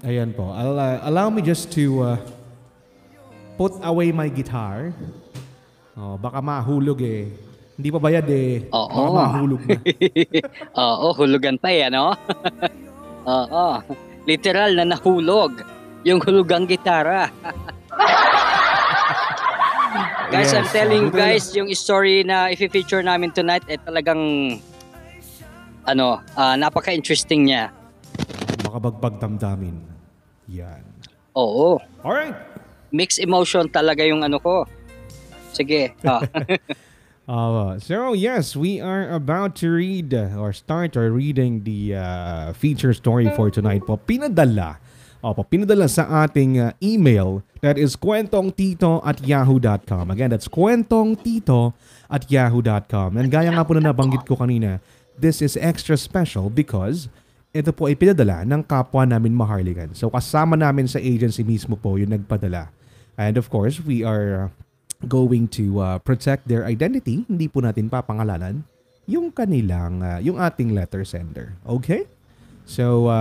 Ayan po. Allow me just to put away my guitar. Oh, baka mahulog eh. Hindi pa bayad eh. Oo. Baka mahulog na. Oo, hulugan pa eh, ano? Oo. Literal na nahulog yung hulugang gitara. Guys, Yes, I'm telling you buti na guys, yung story na i-feature namin tonight ay talagang napaka-interesting niya. Makabagbag damdamin. Yan. Oo. Alright. Mixed emotion talaga yung ano ko. Sige. So yes, we are about to read or start reading the feature story for tonight po. Pinadala sa ating email, that is kwentongtito@yahoo.com. Again, that's kwentongtito@yahoo.com. And gaya nga po na nabanggit ko kanina, this is extra special because ito po ay pinadala ng kapwa namin Maharligan. So kasama namin sa agency mismo po yung nagpadala. And of course, we are going to protect their identity. Hindi po natin papangalanan yung kanilang, yung ating letter sender. Okay? So,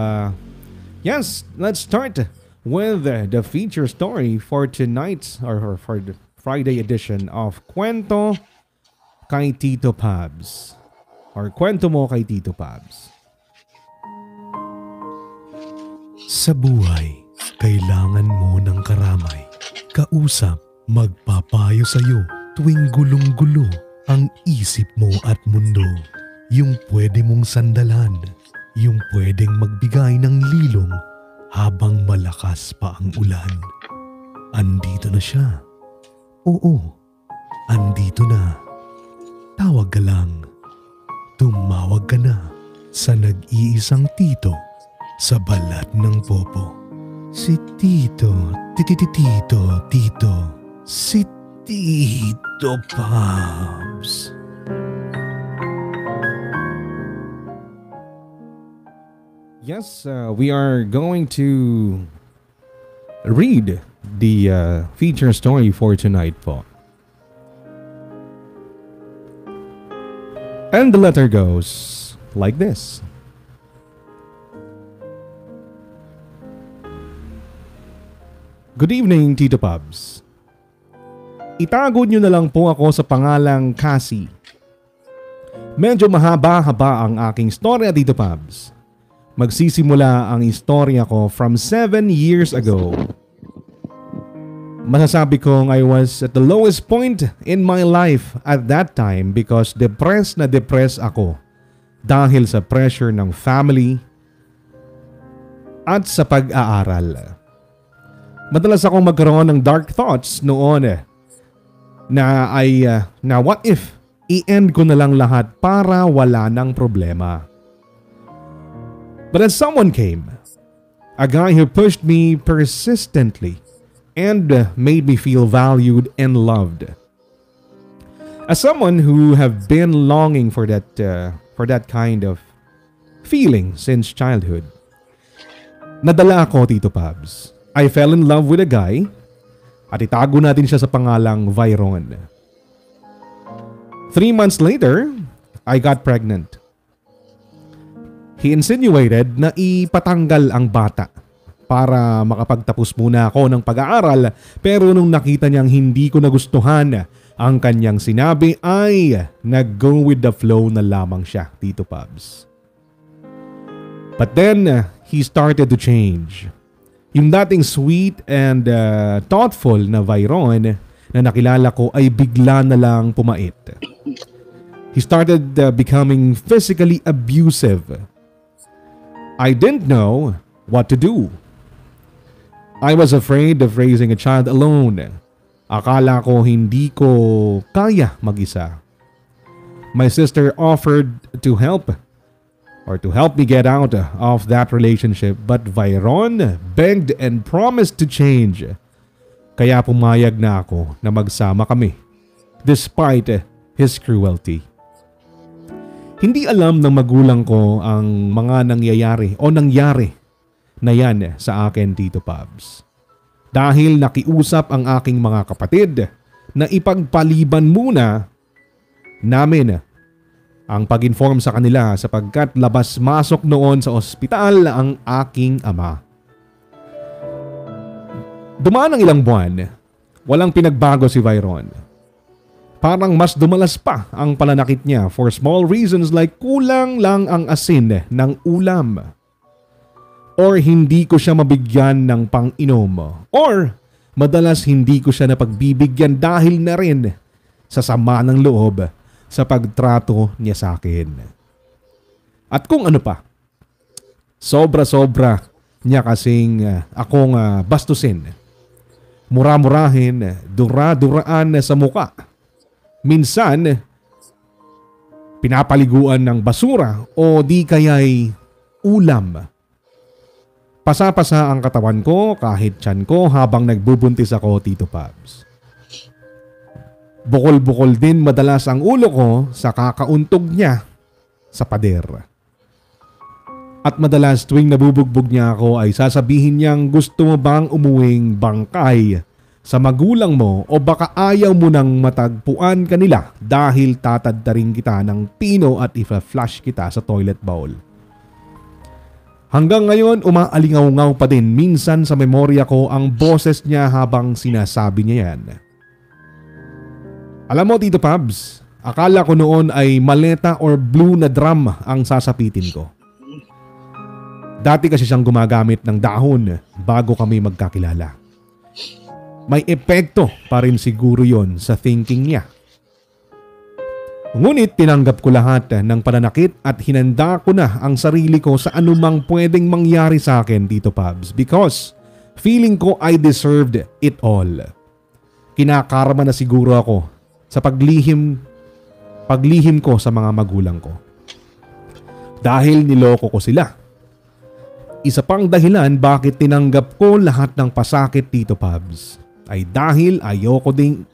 yes, let's start with the feature story for tonight's or for the Friday edition of Kwento kay Tito Pabs. Or Kwento mo kay Tito Pabs. Sa buhay, kailangan mo ng karamay, kausap, magpapayo sa'yo tuwing gulong-gulo ang isip mo at mundo. Yung pwede mong sandalan, yung pwedeng magbigay ng lilong habang malakas pa ang ulan. Andito na siya. Oo, andito na. Tawag ka lang. Tumawag ka na sa nag-iisang tito sa balat ng popo. Si Tito, Tito, si Tito Pabs. Yes, we are going to read the feature story for tonight po. And the letter goes like this. Good evening, Tito Pabs. Itago niyo na lang po ako sa pangalang Cassie. Medyo mahaba-haba ang aking storya, Tito Pabs. Magsisimula ang istorya ko from 7 years ago. Masasabi kong I was at the lowest point in my life at that time because depressed na depressed ako dahil sa pressure ng family at sa pag-aaral. Madalas akong magkaroon ng dark thoughts noon na what if i-end ko na lang lahat para wala ng problema. But then someone came, a guy who pushed me persistently and made me feel valued and loved. As someone who have been longing for that kind of feeling since childhood, nadala ako, Tito Pabs. I fell in love with a guy at itago natin siya sa pangalang Vyron. 3 months later, I got pregnant. He insinuated na ipatanggal ang bata para makapagtapos muna ako ng pag-aaral, pero nung nakita niyang hindi ko nagustuhan ang kanyang sinabi ay nag-go with the flow na lamang siya, Tito Pabs. But then, he started to change. Yung dating sweet and thoughtful na Vyron na nakilala ko ay bigla na lang pumait. He started becoming physically abusive. I didn't know what to do. I was afraid of raising a child alone. Akala ko hindi ko kaya mag-isa. My sister offered to help me get out of that relationship, but Vyron begged and promised to change. Kaya pumayag na ako na magsama kami, despite his cruelty. Hindi alam ng magulang ko ang mga nangyari na yan sa akin, Tito Pabs. Dahil nakiusap ang aking mga kapatid na ipagpaliban muna namin ang pag-inform sa kanila sapagkat labas-masok noon sa ospital ang aking ama. Dumaan ang ilang buwan, walang pinagbago si Viron. Parang mas dumalas pa ang pananakit niya for small reasons like kulang lang ang asin ng ulam. Or hindi ko siya mabigyan ng pang-inom. Or madalas hindi ko siya napagbibigyan dahil na rin sa sama ng loob sa pagtrato niya sa akin. At kung ano pa, sobra-sobra niya kasing akong bastusin. Mura-murahin, dura-duraan sa muka. Minsan, pinapaliguan ng basura o di kaya'y ulam. Pasa-pasa ang katawan ko kahit tiyan ko habang nagbubuntis ako, Tito Pabs. Bukol-bukol din madalas ang ulo ko sa kakauntog niya sa pader. At madalas tuwing nabubugbog niya ako ay sasabihin niyang gusto mo bang umuwing bangkay sa magulang mo o baka ayaw mo nang matagpuan kanila dahil tatadtarin kita ng pino at ifa-flush kita sa toilet bowl. Hanggang ngayon umaalingaw-ngaw pa din minsan sa memorya ko ang boses niya habang sinasabi niya yan. Alam mo, Tito Pabs, akala ko noon ay maleta or blue na drum ang sasapitin ko. Dati kasi siyang gumagamit ng dahon bago kami magkakilala. May epekto pa rin siguro yon sa thinking niya. Ngunit tinanggap ko lahat ng pananakit at hinanda ko na ang sarili ko sa anumang pwedeng mangyari sa akin, Tito Pabs, because feeling ko I deserved it all. Kinakarma na siguro ako sa paglihim ko sa mga magulang ko. Dahil niloko ko sila. Isa pang dahilan bakit tinanggap ko lahat ng pasakit, Tito Pabs, ay dahil ayoko ding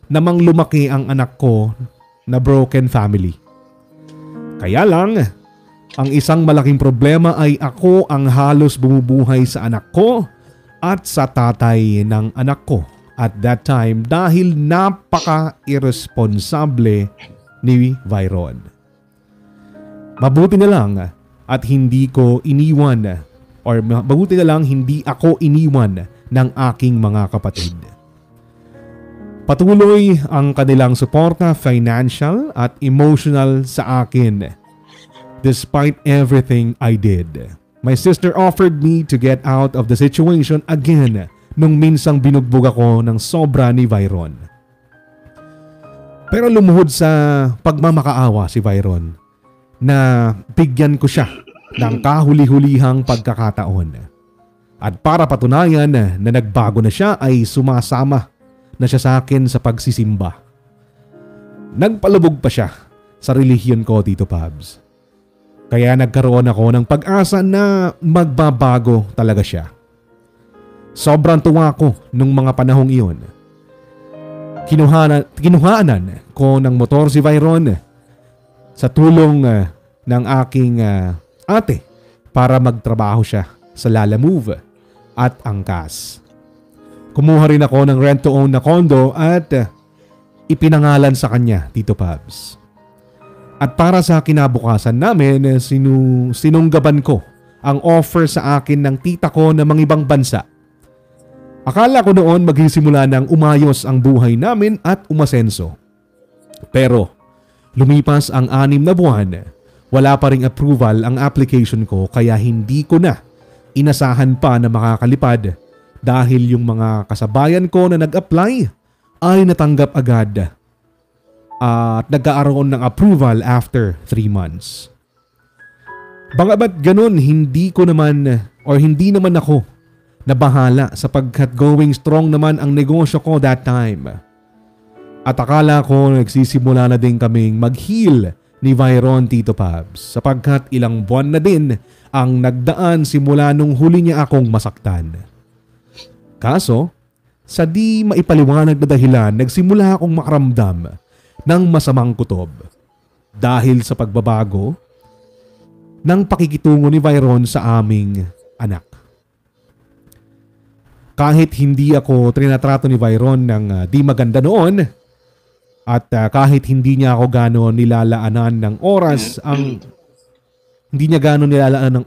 namang lumaki ang anak ko na broken family. Kaya lang, ang isang malaking problema ay ako ang halos bumubuhay sa anak ko at sa tatay ng anak ko at that time dahil napaka-irresponsable ni Viron. Mabuti na lang at hindi ko iniwan or mabuti na lang hindi ako iniwan ng aking mga kapatid. Patuloy ang kanilang suporta, financial at emotional sa akin. Despite everything I did. My sister offered me to get out of the situation again nung minsang binugbog ako ng sobra ni Viron. Pero lumuhod sa pagmamakaawa si Viron na bigyan ko siya ng kahuli-hulihang pagkakataon. At para patunayan na nagbago na siya ay sumasama na siya sa akin sa pagsisimba. Nagpalubog pa siya sa relihiyon ko, Tito Pabs. Kaya nagkaroon ako ng pag-asa na magbabago talaga siya. Sobrang tuwa ko nung mga panahong iyon. Kinuhaanan ko ng motor si Viron sa tulong ng aking ate para magtrabaho siya sa Lala Move at Angkas. Kumuha rin ako ng rent-to-own na condo at ipinangalan sa kanya, Tito Pabs. At para sa kinabukasan namin, sinunggaban ko ang offer sa akin ng tita ko na mangibang bansa. Akala ko noon magsisimula ng umayos ang buhay namin at umasenso. Pero lumipas ang 6 na buwan, wala pa ring approval ang application ko kaya hindi ko na inasahan pa na makakalipad dahil yung mga kasabayan ko na nag-apply ay natanggap agad at nagkaaroon ng approval after 3 months. Bagamat ganun, hindi naman ako nabahala sapagkat going strong naman ang negosyo ko that time. At akala ko nagsisimula na din kaming mag-heal ni Viron, Tito Pabs, sapagkat ilang buwan na din ang nagdaan simula nung huli niya akong masaktan. Kaso, sa di maipaliwanag na dahilan, nagsimula akong makaramdam ng masamang kutob dahil sa pagbabago ng pakikitungo ni Viron sa aming anak. Kahit hindi ako trinatrato ni Viron ng di maganda noon at kahit hindi niya ako gano'n nilalaanan ng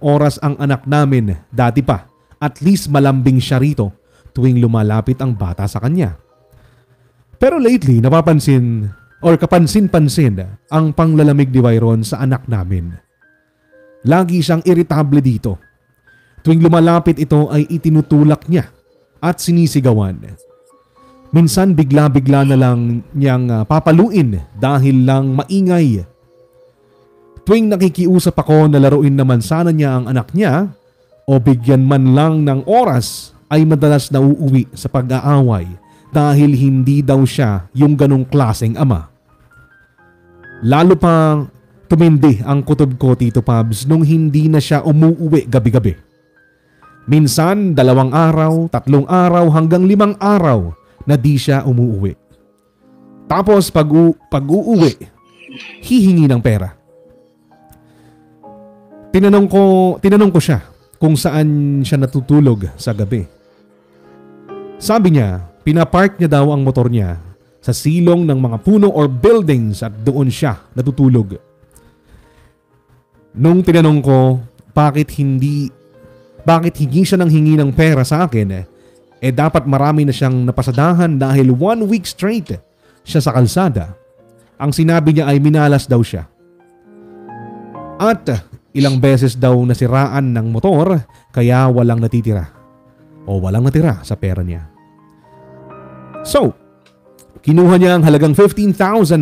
oras ang anak namin dati pa, at least malambing siya rito tuwing lumalapit ang bata sa kanya. Pero lately, napapansin or kapansin-pansin ang panglalamig ni Byron sa anak namin. Lagi siyang iritable dito. Tuwing lumalapit ito ay itinutulak niya at sinisigawan. Minsan bigla-bigla na lang niyang papaluin dahil lang maingay. Tuwing nakikiusap ako na laruin naman sana niya ang anak niya o bigyan man lang ng oras, ay madalas na uuwi sa pag-aaway dahil hindi daw siya yung ganong klaseng ama. Lalo pa tumindi ang kutob ko, Tito Pabs, nung hindi na siya umuuwi gabi-gabi. Minsan 2 araw, 3 araw hanggang 5 araw na di siya umuuwi. Tapos pag uuwi, hihingi ng pera. Tinanong ko siya kung saan siya natutulog sa gabi. Sabi niya, pinapark niya daw ang motor niya sa silong ng mga puno or buildings at doon siya natutulog. Nung tinanong ko bakit hingi siya ng hingi ng pera sa akin, dapat marami na siyang napasadahan dahil 1 week straight siya sa kalsada. Ang sinabi niya ay minalas daw siya. At ilang beses daw nasiraan ng motor kaya walang natira sa pera niya. So, kinuha niya ang halagang 15,000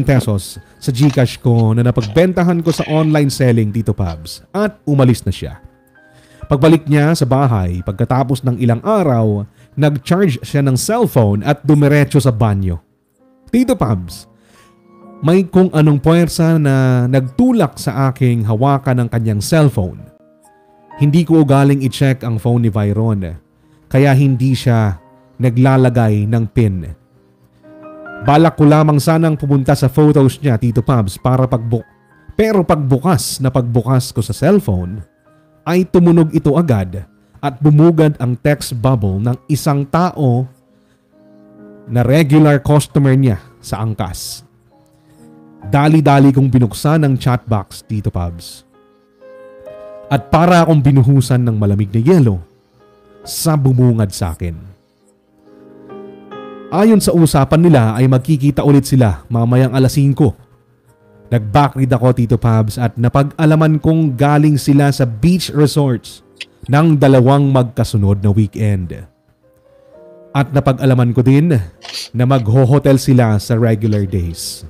pesos sa GCash ko na napagbentahan ko sa online selling, Tito Pabs, at umalis na siya. Pagbalik niya sa bahay, pagkatapos ng ilang araw, nag-charge siya ng cellphone at dumiretso sa banyo. Tito Pabs, may kung anong puwersa na nagtulak sa aking hawakan ng kanyang cellphone. Hindi ko ugaling i-check ang phone ni Byron, kaya hindi siya naglalagay ng PIN. Balak ko lamang sanang pumunta sa photos niya, Tito Pabs, pero pagbukas ko sa cellphone, ay tumunog ito agad at bumugad ang text bubble ng isang tao na regular customer niya sa angkas. Dali-dali kong binuksan ang chatbox, Tito Pabs. At para akong binuhusan ng malamig na yelo sa bumungad sa akin. Ayon sa usapan nila ay magkikita ulit sila mamayang 5:00. Nag-backread ako, Tito Pabs, at napag-alaman kong galing sila sa beach resorts ng 2 magkasunod na weekend. At napag-alaman ko din na mag-hotel sila sa regular days.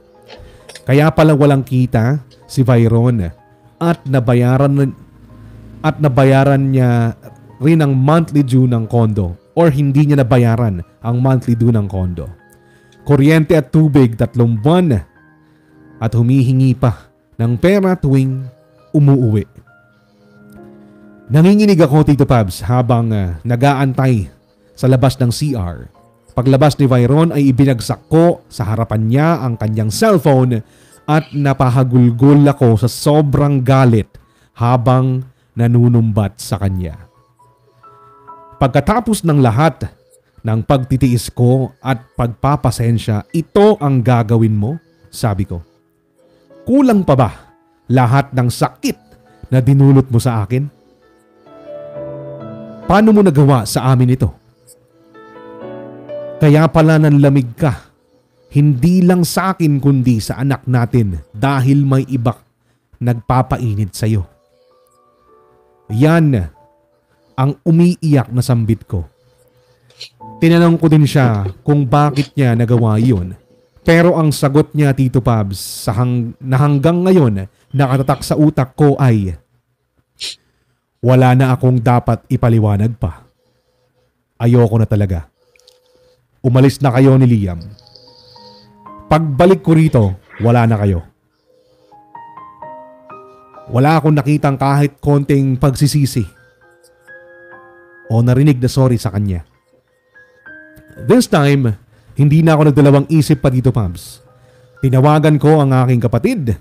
Kaya pala walang kita si Byron at nabayaran niya rin ang monthly due ng condo or hindi niya nabayaran ang monthly due ng condo. Kuryente at tubig 3 buwan at humihingi pa ng pera tuwing umuuwi. Nanginginig ako, Tito Pabs, habang nag-aantay sa labas ng CR. Paglabas ni Byron ay ibinagsak ko sa harapan niya ang kanyang cellphone at napahagulgol ako sa sobrang galit habang nanunumbat sa kanya. Pagkatapos ng lahat ng pagtitiis ko at pagpapasensya, ito ang gagawin mo? Sabi ko. Kulang pa ba lahat ng sakit na dinulot mo sa akin? Paano mo nagawa sa amin ito? Kaya pala nanlamig ka, hindi lang sa akin kundi sa anak natin dahil may iba nagpapainit sa iyo. Yan ang umiiyak na sambit ko. Tinanong ko din siya kung bakit niya nagawa yun. Pero ang sagot niya, Tito Pabs, na hanggang ngayon nakatatak sa utak ko ay, wala na akong dapat ipaliwanag pa. Ayoko na talaga. Umalis na kayo ni Liam. Pagbalik ko rito, wala na kayo. Wala akong nakitang kahit konting pagsisisi o narinig na sorry sa kanya. This time, hindi na ako nagdalawang isip pa, Tito Pabs. Tinawagan ko ang aking kapatid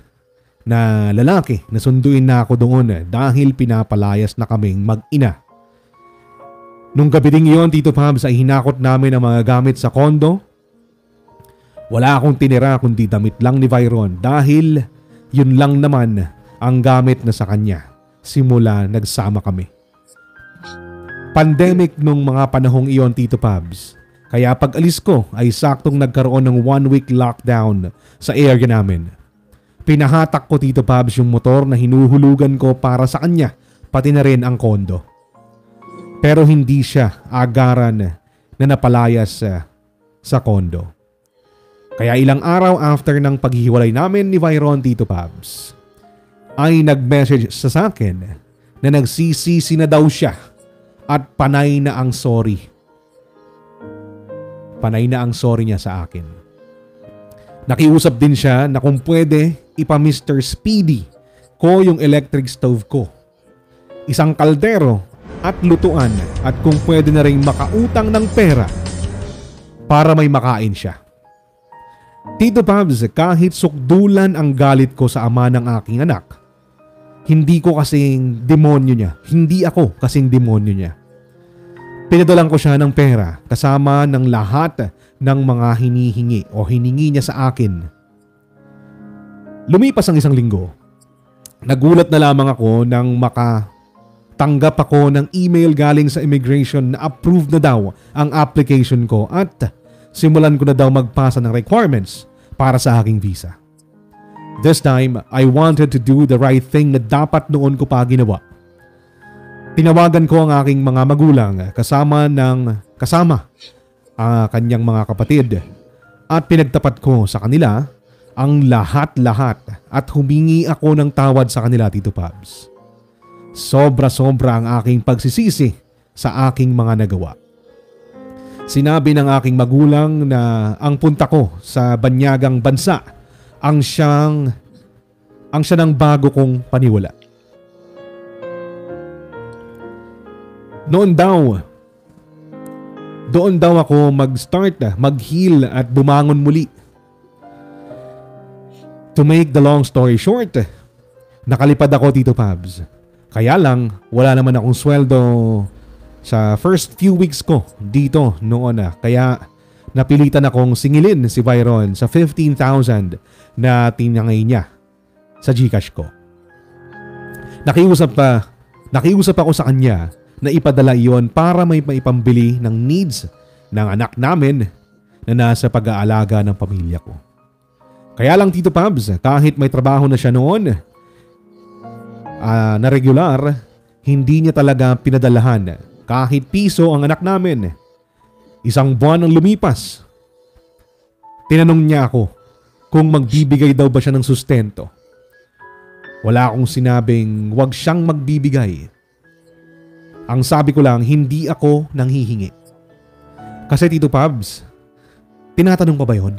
na lalaki na sunduin na ako doon dahil pinapalayas na kaming mag-ina. Nung gabi ding iyon, Tito Pabs, ay hinakot namin ang mga gamit sa kondo. Wala akong tinira kundi damit lang ni Byron dahil yun lang naman ang gamit na sa kanya simula nagsama kami. Pandemic nung mga panahong iyon, Tito Pabs. Kaya pag alis ko ay saktong nagkaroon ng 1-week lockdown sa area namin. Pinahatak ko, Tito Pabs, yung motor na hinuhulugan ko para sa kanya, pati na rin ang kondo. Pero hindi siya agaran na napalayas sa kondo. Kaya ilang araw after ng paghihiwalay namin ni Byron, Tito Pabs, ay nag-message sa akin na nagsisisi na daw siya at panay na ang sorry. Panay na ang sorry niya sa akin. Nakiusap din siya na kung pwede ipa-Mr. Speedy ko yung electric stove ko. Isang kaldero at lutuan at kung pwede na rin makautang ng pera para may makain siya. Tito Pabs, kahit sukdulan ang galit ko sa ama ng aking anak, hindi ko kasing demonyo niya. Hindi ako kasing demonyo niya. Pinadalan ko siya ng pera kasama ng lahat ng mga hinihingi o hiningi niya sa akin. Lumipas ang isang linggo. Nagulat na lamang ako nang makatanggap ako ng email galing sa immigration na approved na daw ang application ko at simulan ko na daw magpasa ng requirements para sa aking visa. This time, I wanted to do the right thing na dapat noon ko pa ginawa. Tinawagan ko ang aking mga magulang kasama kanyang mga kapatid at pinagtapat ko sa kanila ang lahat-lahat at humingi ako ng tawad sa kanila, Tito Pabs. Sobra-sobra ang aking pagsisisi sa aking mga nagawa. Sinabi ng aking magulang na ang punta ko sa banyagang bansa ang siya ng bago kong paniwala. Doon daw ako mag-start, mag-heal at bumangon muli. To make the long story short, nakalipad ako, Tito Pabs. Kaya lang, wala naman akong sweldo sa first few weeks ko dito noon na. Kaya napilitan akong singilin si Byron sa 15,000 na tinangay niya sa GCash ko. Nakiusap ako sa kanya na ipadala iyon para may maipambili ng needs ng anak namin na nasa pag-aalaga ng pamilya ko. Kaya lang, Tito Pabs, kahit may trabaho na siya noon na regular, hindi niya talaga pinadalahan kahit piso ang anak namin. Isang buwan ang lumipas. Tinanong niya ako kung magbibigay daw ba siya ng sustento. Wala akong sinabing wag siyang magbibigay. Ang sabi ko lang, hindi ako nanghihingi. Kasi, Tito Pabs, tinatanong pa ba yun?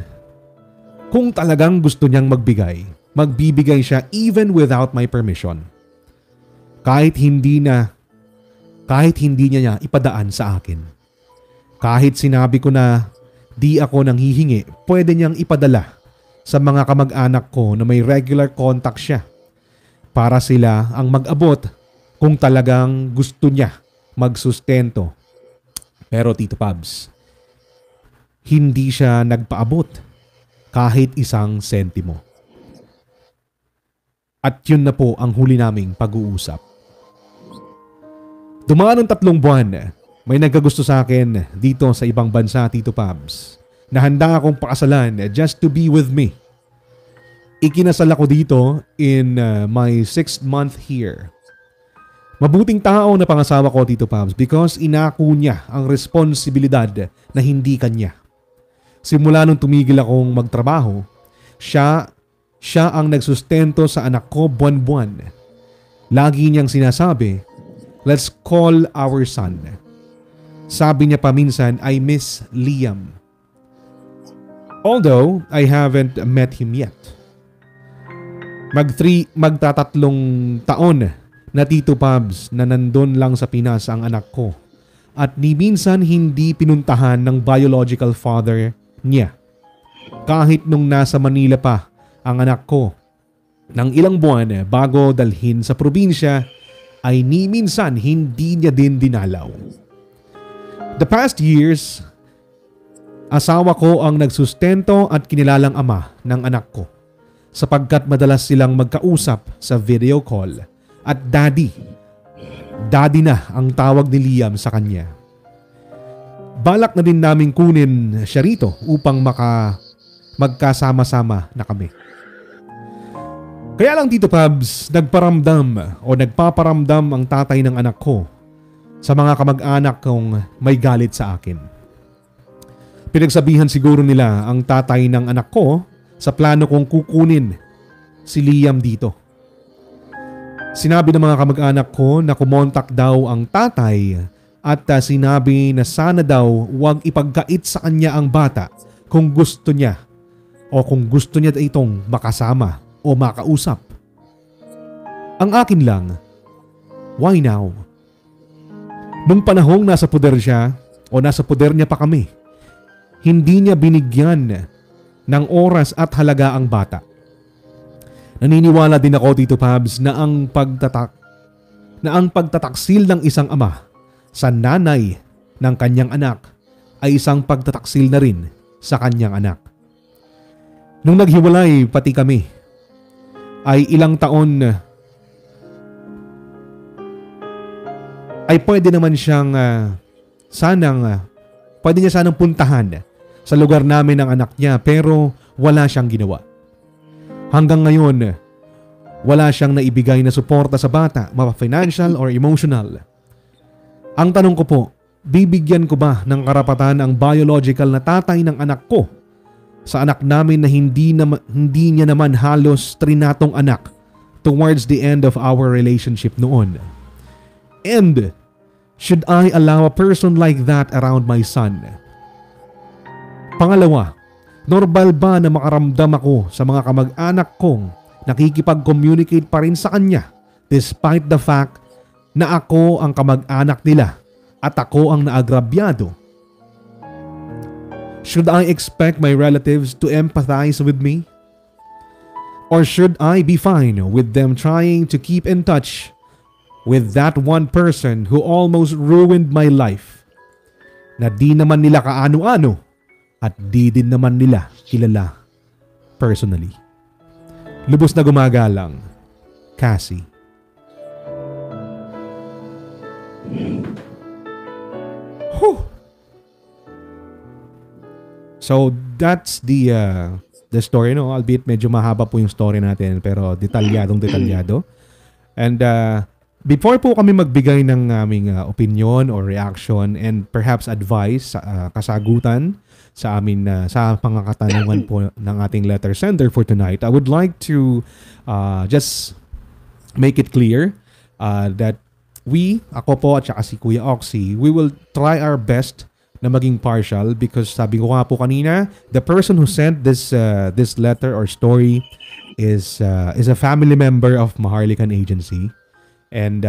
Kung talagang gusto niyang magbibigay siya even without my permission. Kahit hindi niya ipadaan sa akin. Kahit sinabi ko na di ako nanghihingi, pwede niyang ipadala sa mga kamag-anak ko na may regular contact siya para sila ang mag-abot kung talagang gusto niya magsustento. Pero, Tito Pabs, hindi siya nagpaabot kahit isang sentimo. At yun na po ang huli naming pag-uusap. Dumaan ng 3 buwan, may nagkagusto sa akin dito sa ibang bansa, Tito Pabs, na handa akong pakasalan just to be with me. Ikinasal ako dito in my 6th month here. Mabuting tao na pangasawa ko, Tito Pabs, because inako niya ang responsibilidad na hindi kanya. Simula nung tumigil akong magtrabaho, siya ang nagsustento sa anak ko buwan-buwan. Lagi niyang sinasabi, let's call our son. Sabi niya paminsan, I miss Liam. Although I haven't met him yet. Magtatatlong taon na, Tito Pabs, na nandun lang sa Pinas ang anak ko. At ni minsan hindi pinuntahan ng biological father niya. Kahit nung nasa Manila pa ang anak ko, ng ilang buwan bago dalhin sa probinsya, ay ni minsan hindi niya din dinalaw. The past years, asawa ko ang nagsustento at kinilalang ama ng anak ko sapagkat madalas silang magkausap sa video call at daddy Daddy na ang tawag ni Liam sa kanya. Balak na din namin kunin siya rito upang magkasama-sama na kami. Kaya lang Tito Pabs, nagpaparamdam ang tatay ng anak ko sa mga kamag-anak kong may galit sa akin. Pinagsabihan siguro nila ang tatay ng anak ko sa plano kong kukunin si Liam dito. Sinabi ng mga kamag-anak ko na kumontak daw ang tatay at sinabi na sana daw huwag ipagkait sa kanya ang bata kung gusto niya itong makasama o makausap. Ang akin lang, why now? Nung panahong nasa poder siya o nasa poder niya pa kami, hindi niya binigyan ng oras at halaga ang bata. Naniniwala din ako Tito Pabs na ang pagtataksil ng isang ama sa nanay ng kanyang anak ay isang pagtataksil na rin sa kanyang anak. Nung naghiwalay pati kami, ay ilang taon ay pwede naman siyang pwede niya sanang puntahan sa lugar namin ng anak niya pero wala siyang ginawa. Hanggang ngayon, wala siyang naibigay na suporta sa bata, mapa-financial or emotional. Ang tanong ko po, bibigyan ko ba ng karapatan ang biological na tatay ng anak ko sa anak namin na hindi niya naman halos trinatong anak towards the end of our relationship noon? And should I allow a person like that around my son? Pangalawa, normal ba na makaramdam ako sa mga kamag-anak kong nakikipag-communicate pa rin sa kanya despite the fact na ako ang kamag-anak nila at ako ang naagrabyado? Should I expect my relatives to empathize with me? Or should I be fine with them trying to keep in touch with that one person who almost ruined my life, na di naman nila kaano-ano at di din naman nila kilala personally? Lubos na gumagalang, Cassie. Whew. So that's the story, no? Albeit medyo mahaba po yung story natin pero detalyado. And before po kami magbigay ng aming opinion or reaction and perhaps advice, kasagutan sa amin sa mga katanungan po ng ating letter sender for tonight, I would like to just make it clear that ako po at saka si Kuya Oxy, we will try our best na maging partial because sabi ko nga po kanina, the person who sent this letter or story is a family member of Maharlikan Agency. And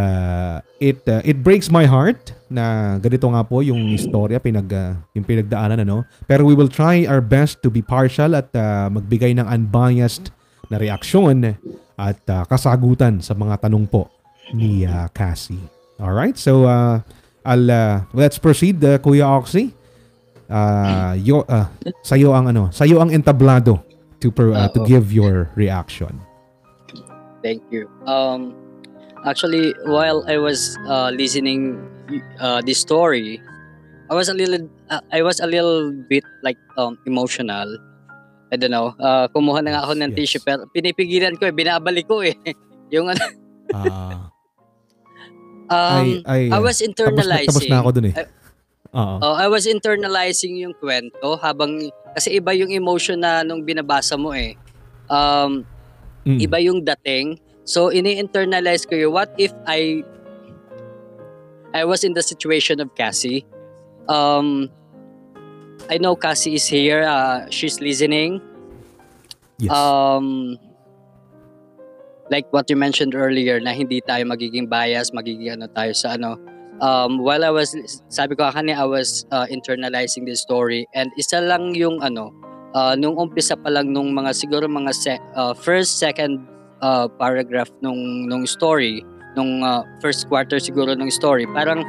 it breaks my heart na ganito nga po yung istorya yung pinagdaanan, ano. Pero we will try our best to be partial at magbigay ng unbiased na reaksyon at kasagutan sa mga tanong po ni Cassie. Alright, so let's proceed, Kuya Oxy. Sayo ang entablado to give your reaction. Thank you. Actually, while I was listening this story, I was a little bit like emotional. I don't know. Kumuha na nga ako ng tissue pero pinipigilan ko binabalik ko yung I was internalizing. Tapos na ako dun I was internalizing yung kwento habang kasi iba yung emotion na nung binabasa mo iba yung dating. So ini-internalize ko yung what if I was in the situation of Cassie. I know Cassie is here. She's listening. Yes. Like what you mentioned earlier na hindi tayo magiging bias, magiging tayo sa while sabi ko kanina, I was internalizing this story and isa lang yung nung umpisa pa lang nung mga siguro mga first, second paragraph nung story, nung first quarter siguro ng story, parang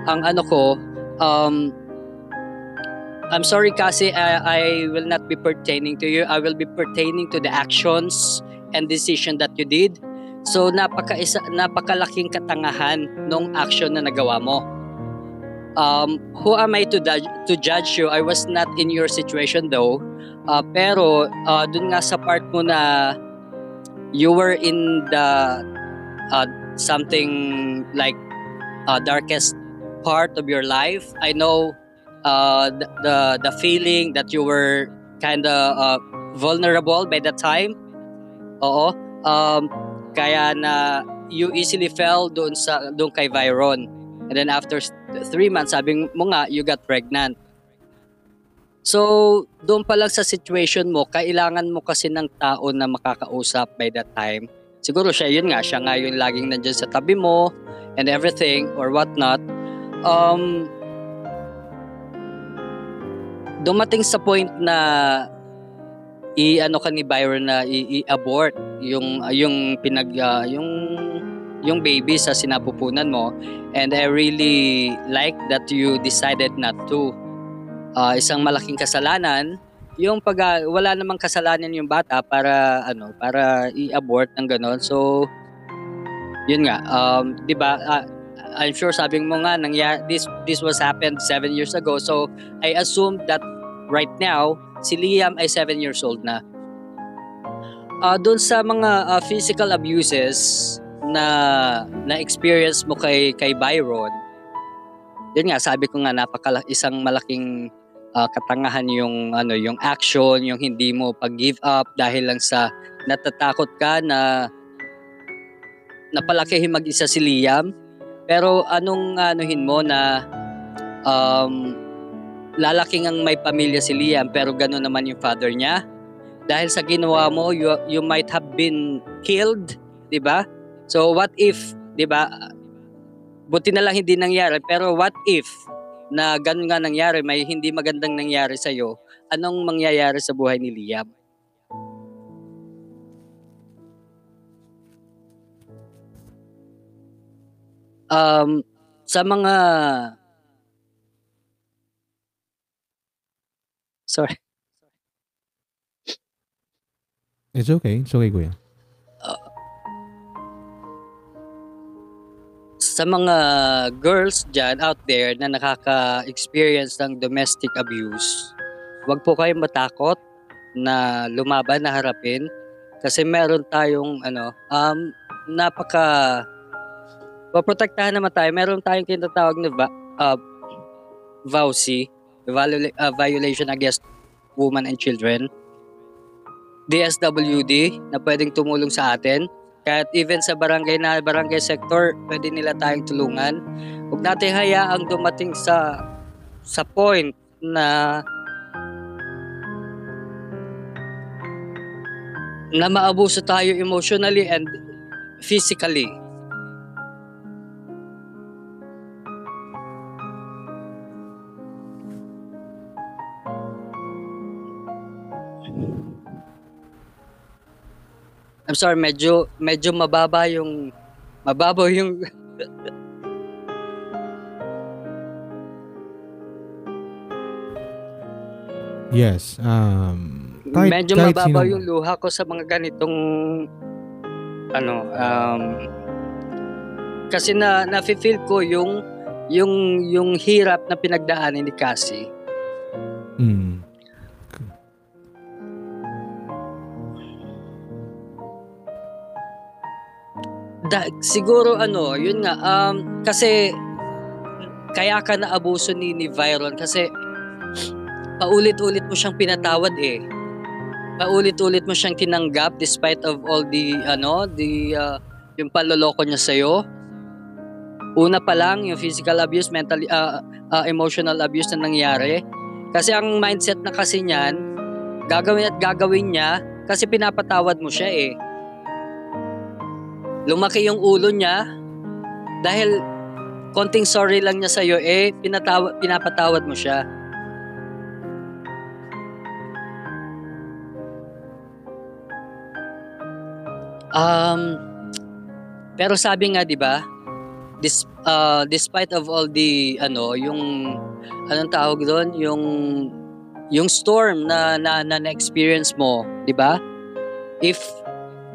ang I'm sorry Cassie, I will not be pertaining to you. I will be pertaining to the actions and decision that you did. So napakalaking katangahan nung action na nagawa mo. Who am I to judge you? I was not in your situation though. Pero dun nga sa part mo na you were in the something like darkest part of your life. I know the feeling that you were kind of vulnerable by that time. Oo. Kaya na you easily fell doon kay Viron. And then after 3 months, sabi mo nga, you got pregnant. So, doon pa lang sa situation mo, kailangan mo kasi ng tao na makakausap by that time. Siguro siya nga yung laging nandyan sa tabi mo and everything or whatnot. Dumating sa point na i-ano ka ni Byron na i-abort yung baby sa sinapupunan mo, and I really like that you decided not to. Isang malaking kasalanan yung wala namang kasalanan yung bata para i-abort ng ganon. So yun nga, 'di ba? I'm sure sabi mo nga this was happened 7 years ago. So I assume that right now si Liam ay 7 years old na. Doon sa mga physical abuses na experience mo kay Byron, yun nga, sabi ko nga isang malaking katangahan yung action, yung hindi mo pag-give up dahil lang sa natatakot ka na napalakihin mag-isa si Liam. Pero anong anuhin mo na lalaking ang may pamilya si Liam pero gano'n naman yung father niya? Dahil sa ginawa mo, you might have been killed, 'di ba? So what if, 'di ba? Buti na lang hindi nangyari, pero what if na ganun nga nangyari, may hindi magandang nangyari sa iyo, anong mangyayari sa buhay ni Liam? Sa mga Sorry. It's okay. It's okay, kuya. Sa mga girls dyan out there na nakaka-experience ng domestic abuse, wag po kayong matakot na lumaban, na harapin, kasi meron tayong poprotektahan naman tayo. Meron tayong tinatawag na VAUSI, Violation Against Women and Children, DSWD, na pwedeng tumulong sa atin. Kahit even sa barangay sector, pwede nila tayong tulungan. Huwag natin hayaang dumating sa point na maabuso tayo emotionally and physically. I'm sorry, medyo mababaw yung Yes. medyo mababaw yung luha ko sa mga ganitong kasi na-feel ko yung hirap na pinagdaanan ni Cassie. Siguro yun nga, kasi kaya ka naabuso ni Viron kasi paulit-ulit mo siyang pinatawad eh. Paulit-ulit mo siyang tinanggap despite of all the yung panloloko niya sa'yo. Una pa lang, yung physical abuse, mental, emotional abuse na nangyari. Kasi ang mindset na kasi niyan, gagawin niya kasi pinapatawad mo siya eh. Lumaki yung ulo niya dahil konting sorry lang niya sa'yo eh, pinapatawad mo siya. Pero sabi nga, 'di ba? Despite of all the yung anong tawag doon, yung storm na experience mo, 'di ba? If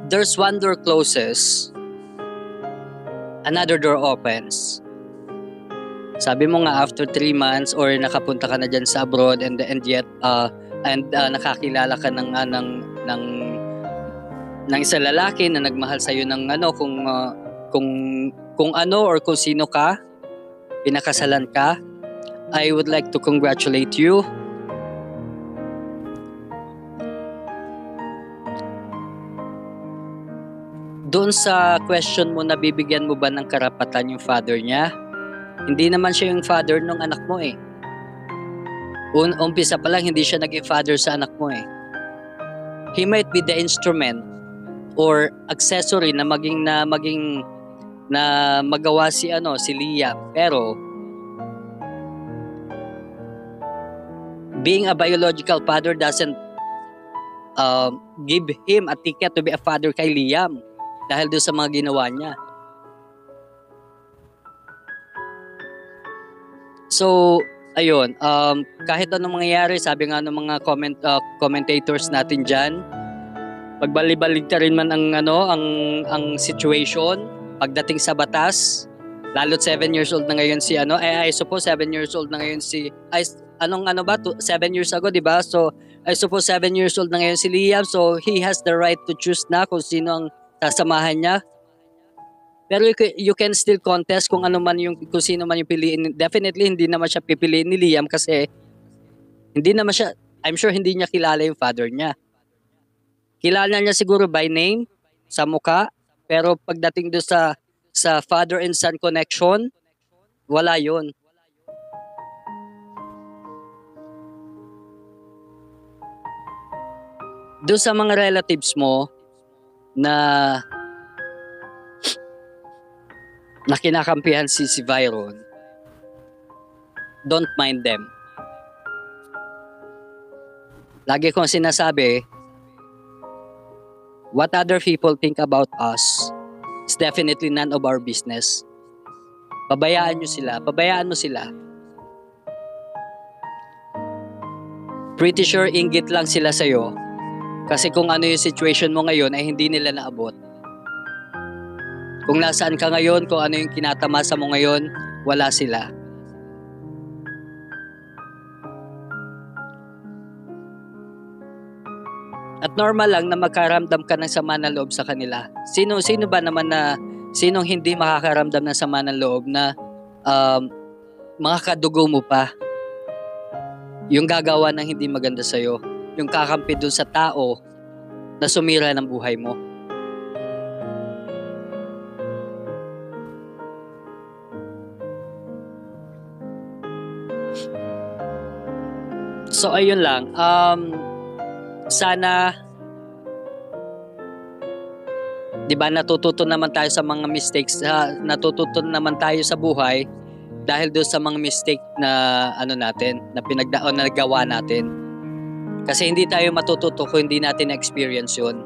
there's one door closes, another door opens. Sabi mo nga after 3 months or nakapunta ka na dyan sa abroad and yet nakakilala ka ng isang lalaki na nagmahal sa iyo ng kung ano or kung sino ka, pinakasalan ka. I would like to congratulate you. Doon sa question mo, nabibigyan mo ba ng karapatan yung father niya? Hindi naman siya yung father ng anak mo eh. Umpisa pa lang, hindi siya naging father sa anak mo eh. He might be the instrument or accessory na magawa si Liam. Pero being a biological father doesn't give him a ticket to be a father kay Liam dahil doon sa mga ginawa niya. So, ayun, kahit anong mangyayari, sabi nga ng mga commentators natin dyan, pagbalibalik rin man ang situation, pagdating sa batas, lalo't 7 years old na ngayon si I suppose 7 years old na ngayon si, 7 years ago, di ba? So, I suppose 7 years old na ngayon si Liam, so he has the right to choose na kung sino ang sasamahan niya. Pero you can still contest kung sino man yung piliin. Definitely hindi naman siya pipiliin ni Liam kasi I'm sure hindi niya kilala yung father niya. Kilala niya siguro by name, sa mukha, pero pagdating doon sa father and son connection, wala yun. Doon sa mga relatives mo na kinakampihan si Byron, don't mind them. Lagi kong sinasabi, what other people think about us is definitely none of our business. Pabayaan mo sila. Pretty sure inggit lang sila sa'yo kasi kung ano yung situation mo ngayon ay hindi nila naabot. Kung nasaan ka ngayon, kung ano yung kinatamasa mo ngayon, wala sila. At normal lang na magkaramdam ka ng sama ng loob sa kanila. Sino ba naman sinong hindi makakaramdam ng sama ng loob na mga kadugo mo pa? Yung gagawa ng hindi maganda sa'yo. Yung kakampi dun sa tao na sumira ng buhay mo. So ayun lang, sana, di ba, natututo naman tayo sa mga mistakes, natututo naman tayo sa buhay dahil doon sa mga mistake na na nagawa natin. Kasi hindi tayo matututo kung hindi natin na-experience yun.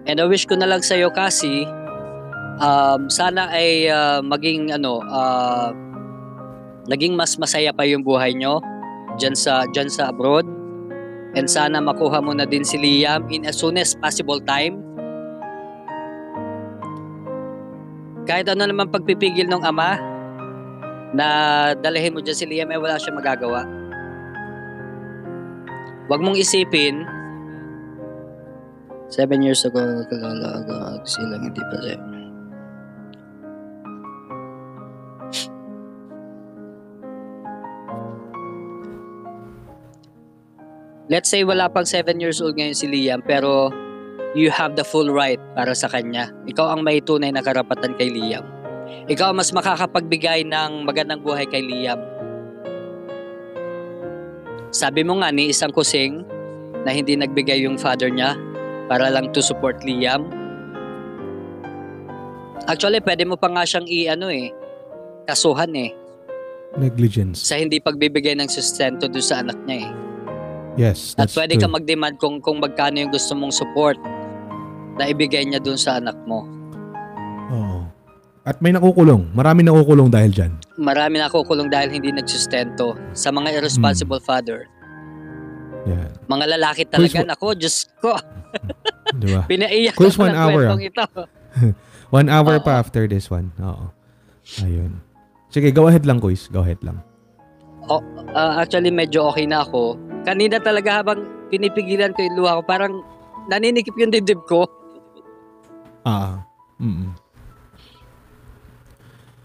And I wish ko na lang sa'yo, Cassie, sana ay naging mas masaya pa yung buhay nyo dyan sa abroad, and sana makuha mo na din si Liam in as soon as possible time. Kahit ano naman pagpipigil ng ama na dalahin mo dyan si Liam, wala siya magagawa. Huwag mong isipin 7 years ago silang hindi pa sa'yo. Let's say wala pang 7 years old ngayon si Liam, pero you have the full right para sa kanya. Ikaw ang may tunay na karapatan kay Liam. Ikaw ang mas makakapagbigay ng magandang buhay kay Liam. Sabi mo nga ni isang kusing na hindi nagbigay yung father niya para lang to support Liam. Actually, pwede mo pa nga siyang kasuhan Negligence. sa hindi pagbibigay ng sustento doon sa anak niya Yes, At that's pwede true. ka mag-demand kung magkano yung gusto mong support na ibigay niya dun sa anak mo. Oo. At may nakukulong. Marami nakukulong dahil dyan. Marami nakukulong dahil hindi nagsustento sa mga irresponsible father. Yan. Mga lalaki talaga. Quiz- Ako, Diyos ko. Diba? Pinaiyak Quiz ako 1 ng hour, kwentong ito. 1 hour Oo. pa after this one. Oo. Ayun. Sige, go ahead lang, quiz. Go ahead lang. Actually, medyo okay na ako. Kanina talaga habang pinipigilan ko yung luha ko, parang naninikip yung dibdib ko.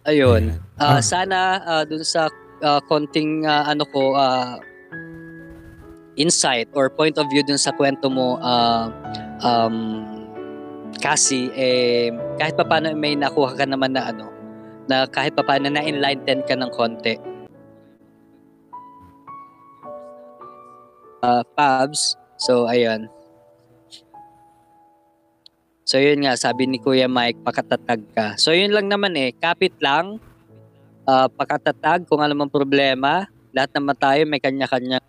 Ayun. Ayan. Sana dun sa konting insight or point of view dun sa kwento mo, kasi kahit papaano may nakuha ka naman na na kahit papaano na enlighten ka ng konti. Pabs, so ayun. So yun nga, sabi ni Kuya Mike, pakatatag ka. So yun lang naman kapit lang, pakatatag kung ano mang problema, lahat naman tayo may kanya-kanya.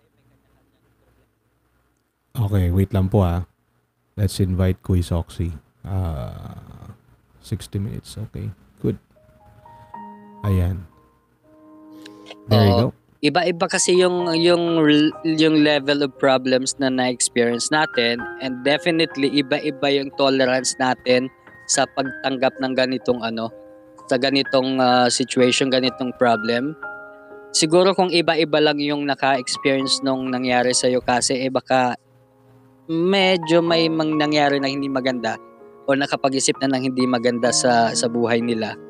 Okay, wait lang po Let's invite Quiz Oxy. 60 minutes, okay. Good. Ayan. There you go. Iba-iba kasi yung level of problems na na-experience natin, and definitely iba-iba yung tolerance natin sa pagtanggap ng ganitong sa ganitong situation, ganitong problem. Siguro kung iba-iba lang yung naka-experience nung nangyari sa'yo kasi baka medyo may nangyari na hindi maganda o nakapag-isip na ng hindi maganda sa buhay nila.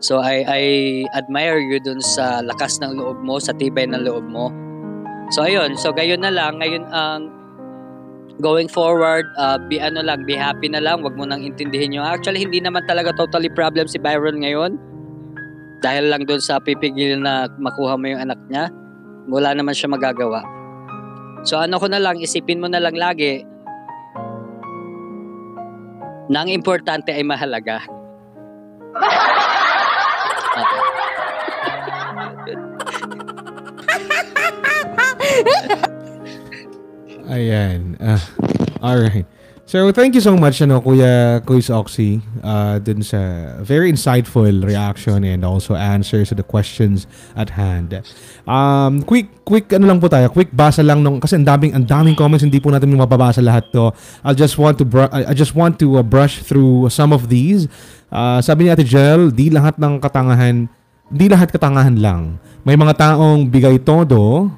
So I admire you dun sa lakas ng loob mo, sa tibay ng loob mo. So ayun, so gayon na lang. Ngayon going forward, be happy na lang, wag mo nang intindihin yung actually hindi naman talaga totally problem si Byron ngayon. Dahil lang dun sa pipigil na makuha mo yung anak niya, wala naman siya magagawa. So ko na lang, isipin mo na lang lagi na ang importante ay mahalaga. Okay. Ayan. Alright. So, thank you so much, Kuya Quiz Oxy, dun sa very insightful reaction and also answers to the questions at hand. Quick lang po tayo. Quick basa lang kasi ang daming comments, hindi po natin mababasa lahat to. I just want to brush through some of these. Sabi ni Ate Jel, di lahat katangahan lang. May mga taong bigay todo,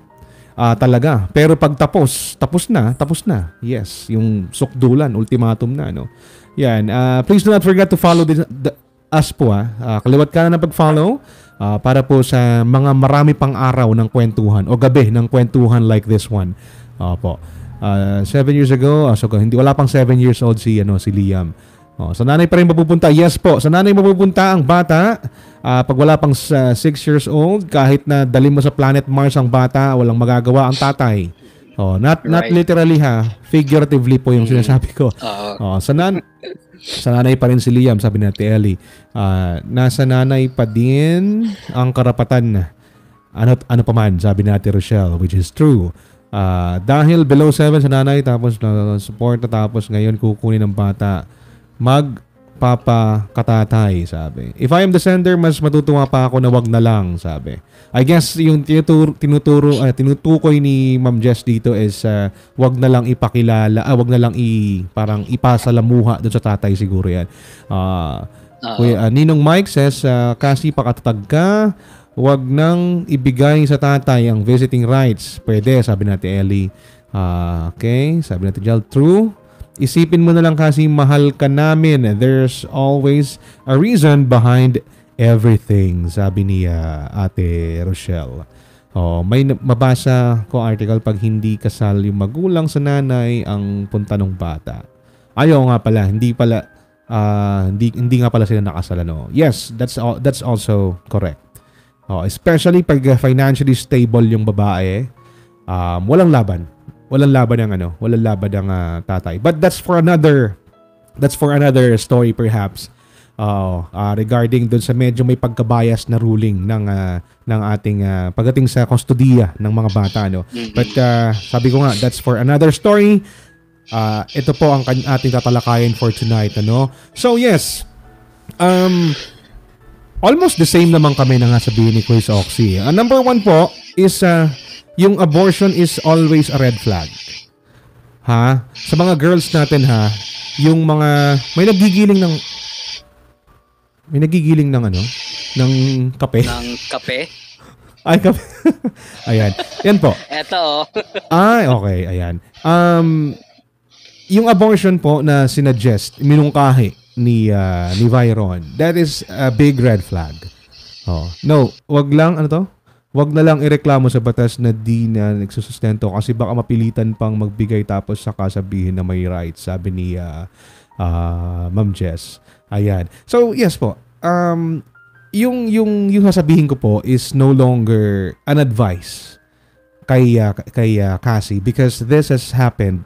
talaga. Pero pag tapos na. Yes, yung sukdulan, ultimatum na, Yan. Please do not forget to follow us po, kaliwat ka na ng pag-follow para po sa mga marami pang araw ng kwentuhan o gabi ng kwentuhan like this one. Po. 7 years ago, wala pang 7 years old si Liam. Sa nanay pa rin mapupunta. Yes po, sa nanay mapupunta ang bata. Pag wala pang 6 years old, kahit na dali mo sa planet Mars ang bata, walang magagawa ang tatay. Not literally figuratively po yung sinasabi ko. Sa nanay pa rin si Liam, sabi ni Ate Ellie. Nasa nanay pa din ang karapatan. Ano pa man, sabi ni Ate Rochelle, which is true. Dahil below 7 sa nanay, tapos support na tapos ngayon kukunin ng bata. Magpapakatatay, sabi. If I am the sender, mas matutuwa pa ako na wag na lang, sabi. I guess yung tinutukoy ni Ma'am Jess dito is wag na lang ipakilala, wag na lang parang ipasalamuha doon sa tatay siguro yan. Ninong Mike says, kasi pakatatag ka, wag nang ibigay sa tatay ang visiting rights. Pwede, sabi natin Ellie. Okay, sabi natin Jel, true. Isipin mo na lang kasi mahal ka namin. There's always a reason behind everything, sabi ni Ate Rochelle. May mabasa ko article, pag hindi kasal yung magulang sa nanay ang punta ng bata. Ayaw nga pala, hindi nga pala sila nakasal. Yes, that's also correct. Especially pag financially stable yung babae, walang laban ang tatay. But that's for another story perhaps. Regarding dun sa medyo may pagkabias na ruling ng ating pagdating sa kustodiya ng mga bata, But sabi ko nga, that's for another story. Ito po ang ating tatalakayin for tonight, So yes, almost the same naman kami na nga sabihin ni Quiz Oxy. Number 1 po is yung abortion is always a red flag. Ha? Sa mga girls natin ha, yung mga may nagigiling ng ano? Ng kape. Ng kape. Ay, kape. Ayan. Yan po. Eto, oh. Ay, okay. Ayan. Yung abortion po na sinuggest, minungkahi ni Viron, that is a big red flag. Oh. No, wag lang, ano to? Wag na lang ireklamo sa batas na di na nagsusustento kasi baka mapilitan pang magbigay tapos saka sabihin na may rights, sabi ni Ma'am Jess. Ayan. So, yes po. Yung sasabihin ko po is no longer an advice kay Cassie because this has happened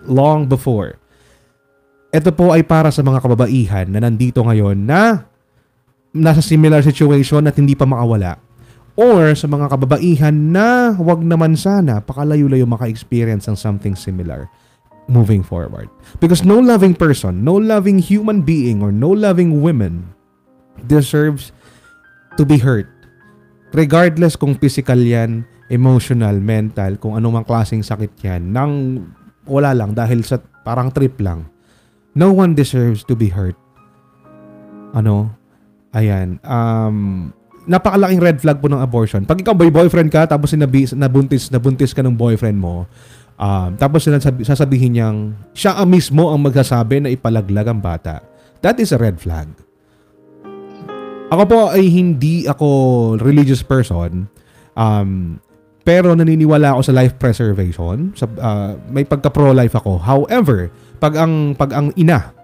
long before. Ito po ay para sa mga kababaihan na nandito ngayon na nasa similar situation at hindi pa makawala. Or sa mga kababaihan na wag naman sana pakalayo-layo maka-experience ng something similar moving forward. Because no loving person, no loving human being, or no loving woman deserves to be hurt. Regardless kung physical yan, emotional, mental, kung anumang klaseng sakit yan, nang wala lang dahil sa parang trip lang. No one deserves to be hurt. Ano? Ayan. Napakalaking red flag po ng abortion. Pag ikaw boyfriend ka tapos nabuntis ka ng boyfriend mo, tapos sasabihin niyang siya mismo ang magsasabi na ipalaglag ang bata. That is a red flag. Ako po ay hindi ako religious person. Pero naniniwala ako sa life preservation. May pagka pro-life ako. However, pag ang ina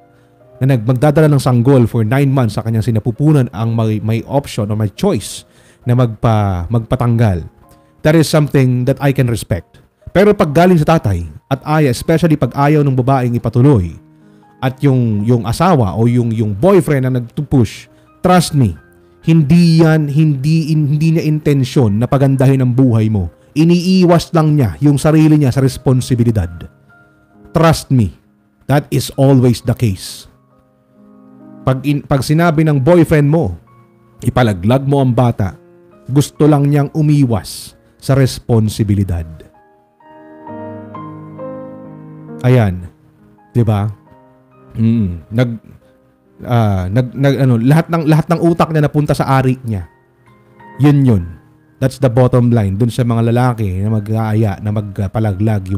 na magdadala ng sanggol for 9 months sa kanyang sinapupunan ang may option or may choice na magpatanggal. That is something that I can respect. Pero pag galing sa tatay at especially pag ayaw ng babaeng ipatuloy at yung asawa o yung boyfriend na nagtupush, trust me, hindi niya intensyon na pagandahin ang buhay mo. Iniiwas lang niya yung sarili niya sa responsibilidad. Trust me, that is always the case. Pag sinabi ng boyfriend mo, ipalaglag mo ang bata, gusto lang niyang umiwas sa responsibilidad. Ayan. 'Di ba? Lahat ng utak niya napunta sa ari niya. Yun. That's the bottom line dun sa mga lalaki na mag-aaya na magpalaglag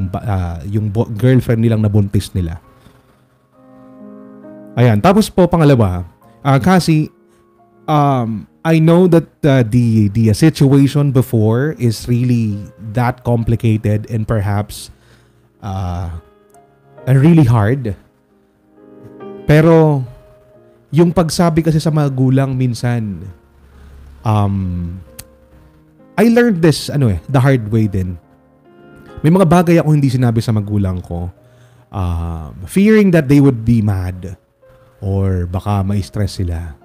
yung girlfriend nilang nabuntis nila. Ayan. Tapos po pangalawa, kasi I know that the situation before is really that complicated and perhaps really hard. Pero yung pagsabi kasi sa magulang minsan, I learned this the hard way din. May mga bagay ako hindi sinabi sa magulang ko, fearing that they would be mad or baka ma-stress sila.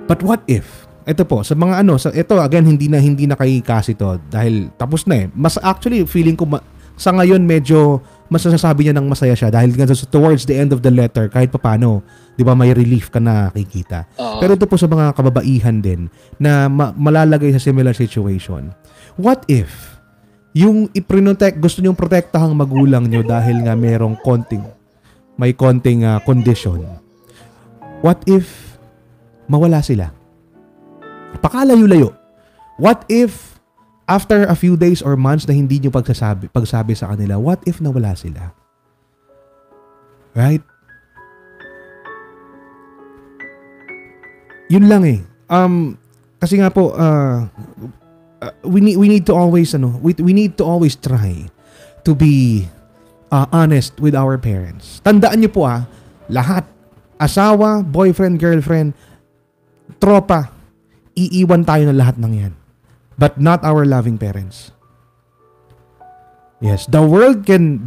But what if? Ito po, sa mga ito again hindi na kay Cassie to dahil tapos na eh. Mas actually feeling ko sa ngayon medyo mas nasasabi niya ng masaya siya dahil towards the end of the letter kahit papaano, 'di ba, may relief ka na nakikita. Pero ito po sa mga kababaihan din na malalagay sa similar situation. What if yung gusto niyong protektahang magulang niyo dahil nga may konting condition. What if mawala sila? Pakalayo-layo. What if after a few days or months na hindi nyo pagsabi sa kanila, what if nawala sila? Right? Yun lang eh. Kasi nga po, we need to always try to be honest with our parents. Tandaan nyo po lahat, asawa, boyfriend, girlfriend, tropa, iiwan tayo ng lahat ng yan. But not our loving parents. Yes, the world can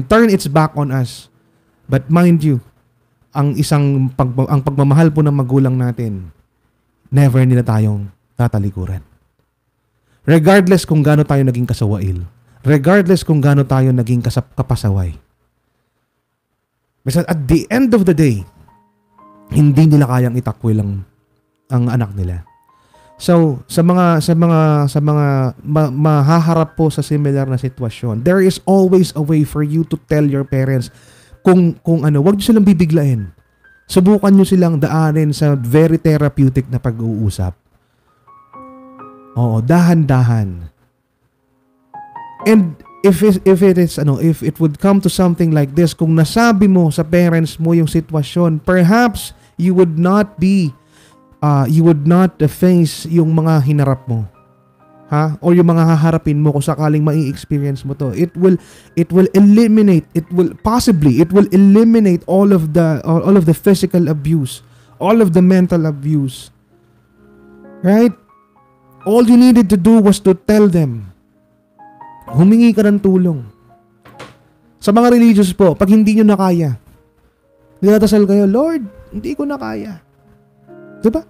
turn its back on us. But mind you, ang pagmamahal po ng magulang natin, never nila tayong tatalikuran. Regardless kung gaano tayo naging kasawail, regardless kung gaano tayo naging kapasaway. Basta at the end of the day, hindi nila kayang itakwil ang anak nila. So, sa mga mahaharap po sa similar na sitwasyon, there is always a way for you to tell your parents kung ano, wag niyo silang bibiglain. Subukan niyo silang daanin sa very therapeutic na pag-uusap. Oo, dahan-dahan. And if it would come to something like this, kung nasabi mo sa parents mo yung sitwasyon, perhaps you would not face yung mga hinarap mo. Ha? O yung mga haharapin mo kung sakaling mai-experience mo to. It will eliminate all of the physical abuse, all of the mental abuse. Right? All you needed to do was to tell them. Humingi ka ng tulong. Sa mga religious po, pag hindi nyo na kaya, dinadasal kayo, Lord, hindi ko na kaya. Diba?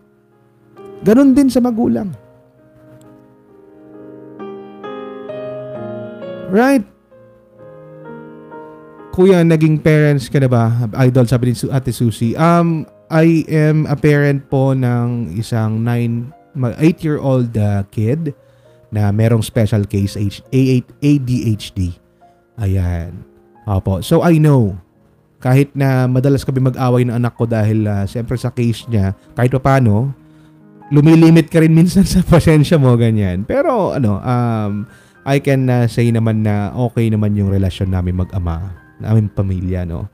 Ganon din sa magulang. Right? Kuya, naging parents ka na ba? Idol, sabi ni Ate Susie. I am a parent po ng isang 8-year-old kid na merong special case ADHD. Ayan. Opo. So I know, kahit na madalas kami mag-away ng anak ko dahil siyempre sa case niya, kahit pa paano, lumilimit ka rin minsan sa pasensya mo, ganyan. Pero I can say naman na okay naman yung relasyon namin mag-ama, namin pamilya, no.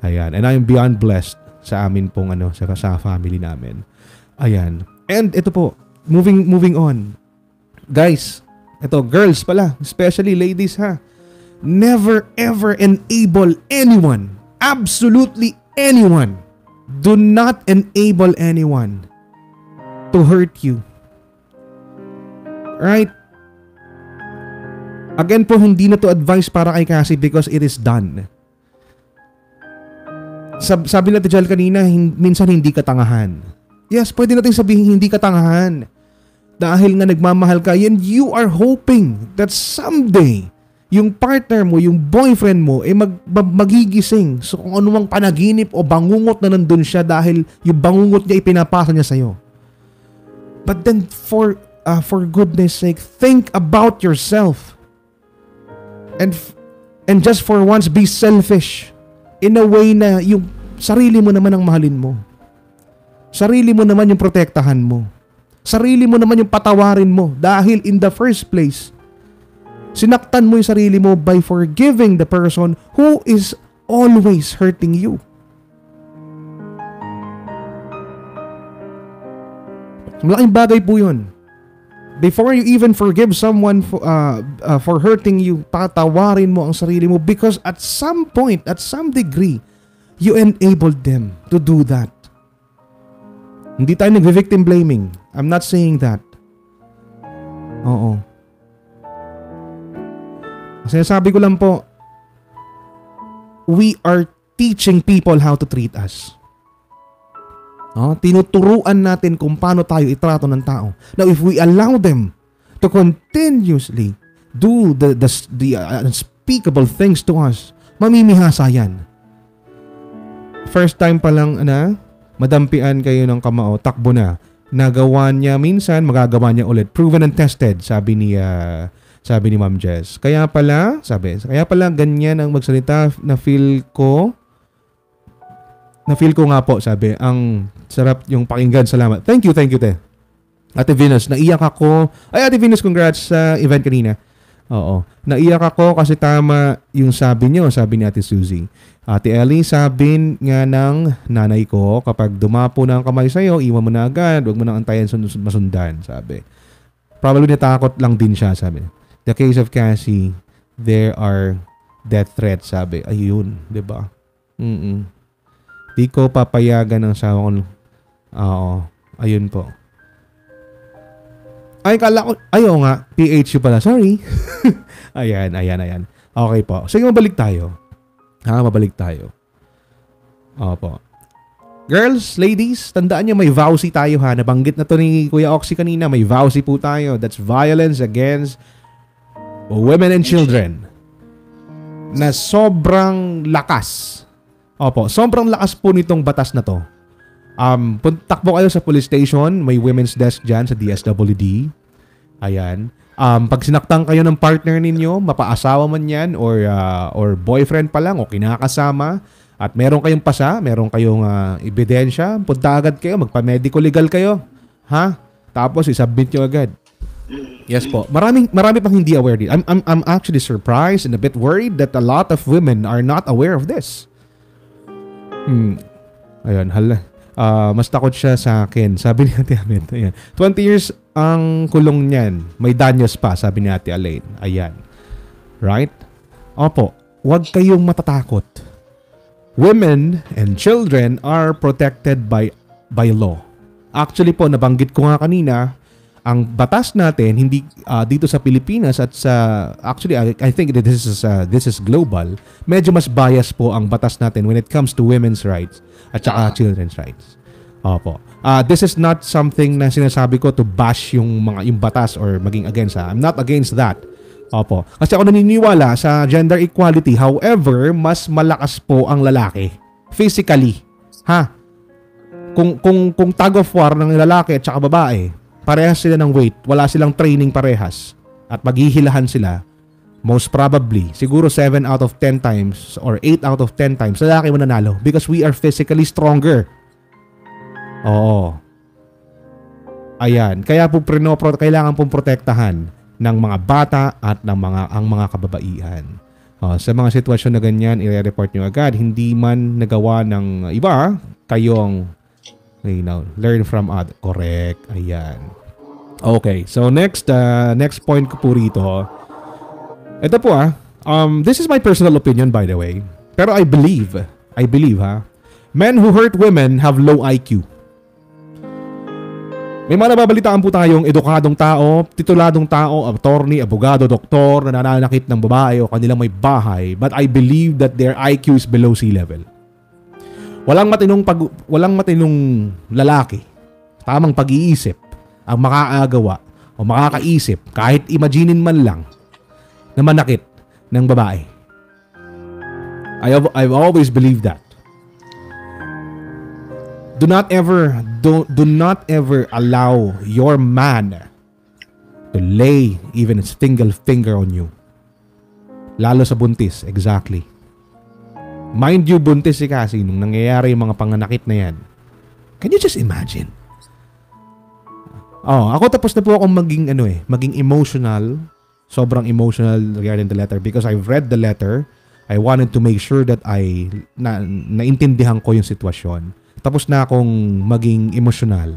Ayan. And I am beyond blessed sa amin pong sa family namin. Ayan. And ito po, moving on. Guys, ito girls pala, especially ladies ha. Never ever enable anyone, absolutely anyone. Do not enable anyone to hurt you. Right? Again po, hindi na to advice para kay Cassie because it is done. Sabi natin Jal kanina, minsan hindi katangahan. Yes, pwede natin sabihin hindi katangahan. Dahil nga nagmamahal ka, and you are hoping that someday, yung partner mo, yung boyfriend mo, magigising. So kung anumang panaginip o bangungot na nandun siya dahil yung bangungot niya ipinapasa niya sa'yo. But then for goodness sake, think about yourself. And just for once, be selfish. In a way na yung sarili mo naman ang mahalin mo. Sarili mo naman yung protektahan mo. Sarili mo naman yung patawarin mo. Dahil in the first place, sinaktan mo yung sarili mo by forgiving the person who is always hurting you. Malaking bagay po yun. Before you even forgive someone for hurting you, patawarin mo ang sarili mo because at some point, at some degree, you enabled them to do that. Hindi tayo nag-victim blaming. I'm not saying that. Oo. Sinasabi ko lang po, we are teaching people how to treat us. Tinuturuan natin kung paano tayo itrato ng tao. Now, if we allow them to continuously do the unspeakable things to us, mamimihasa yan. First time pa lang, madampian kayo ng kamao, takbo na. Nagawa niya minsan, magagawa niya ulit. Proven and tested, sabi ni Ma'am Jess. Kaya pala ganyan ang magsalita na feel ko nga po, sabi. Ang sarap yung pakinggan. Salamat. Thank you, te. Ate Venus, naiyak ako. Ay, Ate Venus, congrats sa event kanina. Oo. Naiyak ako kasi tama yung sabi niyo, sabi ni Ate Susie. Ate Ellie, sabi nga ng nanay ko, kapag dumapo na ang kamay sa'yo, iwan mo na agad, huwag mo na antayin masundan, sabi. Probably natakot lang din siya, sabi. The case of Cassie, there are death threats, sabi. Ayun, diba? Di ko papayagan ng asawa ko. Oo, ayun po. Ay, kala ko, ayaw nga, PHU pala, sorry. Ayan. Okay po. Sige, mabalik tayo. Mabalik tayo. Opo. Girls, ladies, tandaan nyo may vowsy tayo ha. Nabanggit na to ni Kuya Oxy kanina. May vowsy po tayo. That's violence against women and children. Na sobrang lakas. Opo, sobrang lakas po nitong batas na to. Takbo kayo sa police station, may women's desk dyan sa DSWD. Ayan. Pag sinaktan kayo ng partner ninyo, mapaasawa man yan or boyfriend pa lang o kinakasama, at meron kayong pasa, meron kayong ebidensya, punta agad kayo, magpa-medical legal kayo. Ha? Tapos isubmit nyo agad. Yes po. Marami pang hindi aware din. I'm actually surprised and a bit worried that a lot of women are not aware of this. Ayun, hala. Mas takot siya sa akin. Sabi ni Ate Amen. Ayan. 20 years ang kulong niyan. May danyos pa, sabi ni Ate Elaine. Ayan. Right? Opo. Huwag kayong matatakot. Women and children are protected by law. Actually po, nabanggit ko nga kanina, ang batas natin hindi dito sa Pilipinas at sa actually I think this is global. Medyo mas bias po ang batas natin when it comes to women's rights at saka children's rights. Opo. This is not something na sinasabi ko to bash yung batas or maging against. I'm not against that. Opo. Kasi ako naniniwala sa gender equality. However, mas malakas po ang lalaki physically. Ha? Kung tug of war ng lalaki at saka babae, parehas sila ng weight, wala silang training parehas, at maghihilahan sila, most probably, siguro 7 out of 10 times or 8 out of 10 times, lalaki mananalo because we are physically stronger. Oo. Ayan. Kaya po kailangan pong protektahan ng mga bata at ng mga kababaihan. Sa mga sitwasyon na ganyan, i-report nyo agad. Hindi man nagawa ng iba, kayong learn from other. Correct. Ayan. Okay. So next point ko po rito. Ito po this is my personal opinion by the way. Pero I believe men who hurt women have low IQ. May mga nababalitaan po tayong edukadong tao, tituladong tao, attorney, abogado, doktor na nananakit ng babae o kanilang may bahay, but I believe that their IQ is below sea level. Walang matinong lalaki, tamang pag-iisip ang makakagawa o makakaisip kahit imaginin man lang na manakit ng babae. I've always believed that. Do not ever allow your man to lay even a single finger on you. Lalo sa buntis, exactly. Mind you, buntis si Cassie nung nangyayari yung mga panganakit na yan. Can you just imagine? Ako tapos na po akong maging emotional. Sobrang emotional regarding the letter because I've read the letter. I wanted to make sure that naintindihan ko yung sitwasyon. Tapos na akong maging emotional.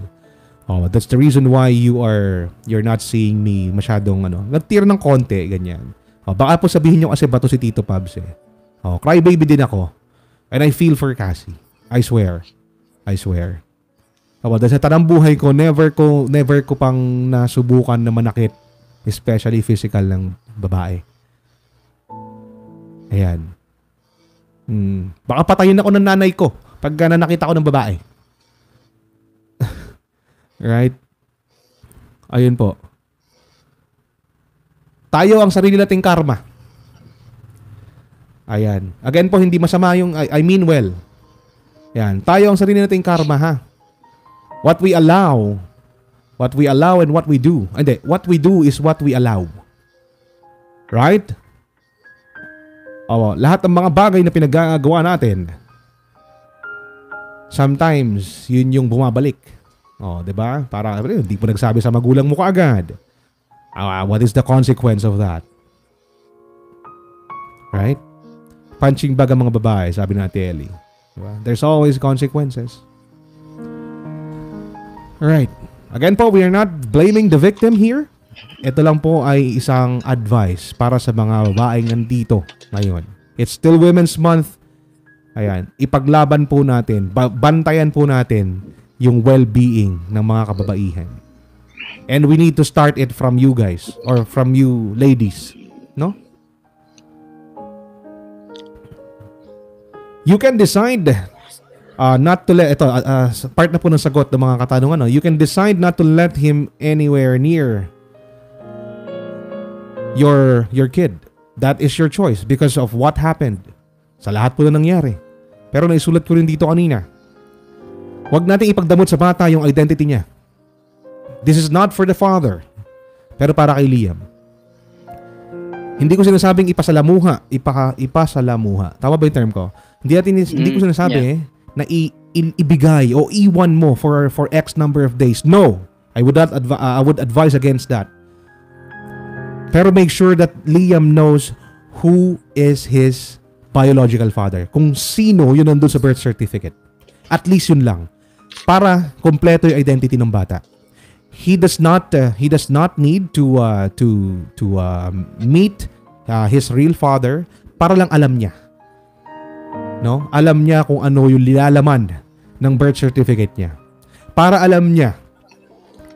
That's the reason why you're not seeing me masyadong nagtira ng konti, ganyan. Baka po sabihin nyo kasi bato si Tito Pabs eh. Crybaby din ako. And I feel for Cassie. I swear. Dahil sa tanang buhay ko, never ko pang nasubukan na manakit, especially physical ng babae. Ayan. Baka patayin ako ng nanay ko pag nakita ko ng babae. Right? Ayun po. Tayo ang sarili nating karma. Ayan. Again po, hindi masama yung I mean well. Ayan. Tayo ang sarili nating karma, ha? What we allow and what we do. Hindi, what we do is what we allow. Right? Lahat ng mga bagay na pinagagawa natin, sometimes, yun yung bumabalik. Diba? Para, hindi mo nagsabi sa magulang mo kaagad. What is the consequence of that? Right? Punching bag ang mga babae, sabi ni Ate Ellie. Diba? There's always consequences. Right. Again po, we are not blaming the victim here. Ito lang po ay isang advice para sa mga babaeng nandito ngayon. It's still Women's Month. Ayan, ipaglaban po natin, bantayan po natin yung well-being ng mga kababaihan. And we need to start it from you guys or from you ladies, no? You can decide not to let part na po ng sagot ng mga katanungan. You can decide not to let him anywhere near your kid. That is your choice because of what happened. Sa lahat po na nangyari. Pero naisulat ko rin dito kanina. Huwag nating ipagdamot sa bata yung identity niya. This is not for the father, pero para kay Liam. Hindi ko sinasabing ipasalamuha. Tama ba yung term ko? Hindi ko sinasabi na ibigay o iwan mo for X number of days. No. I would advise against that. Pero make sure that Liam knows who is his biological father. Kung sino yun nandun sa birth certificate. At least yun lang. Para kompleto yung identity ng bata. He does not need to meet his real father para lang alam niya. No? Alam niya kung ano yung nilalaman ng birth certificate niya. Para alam niya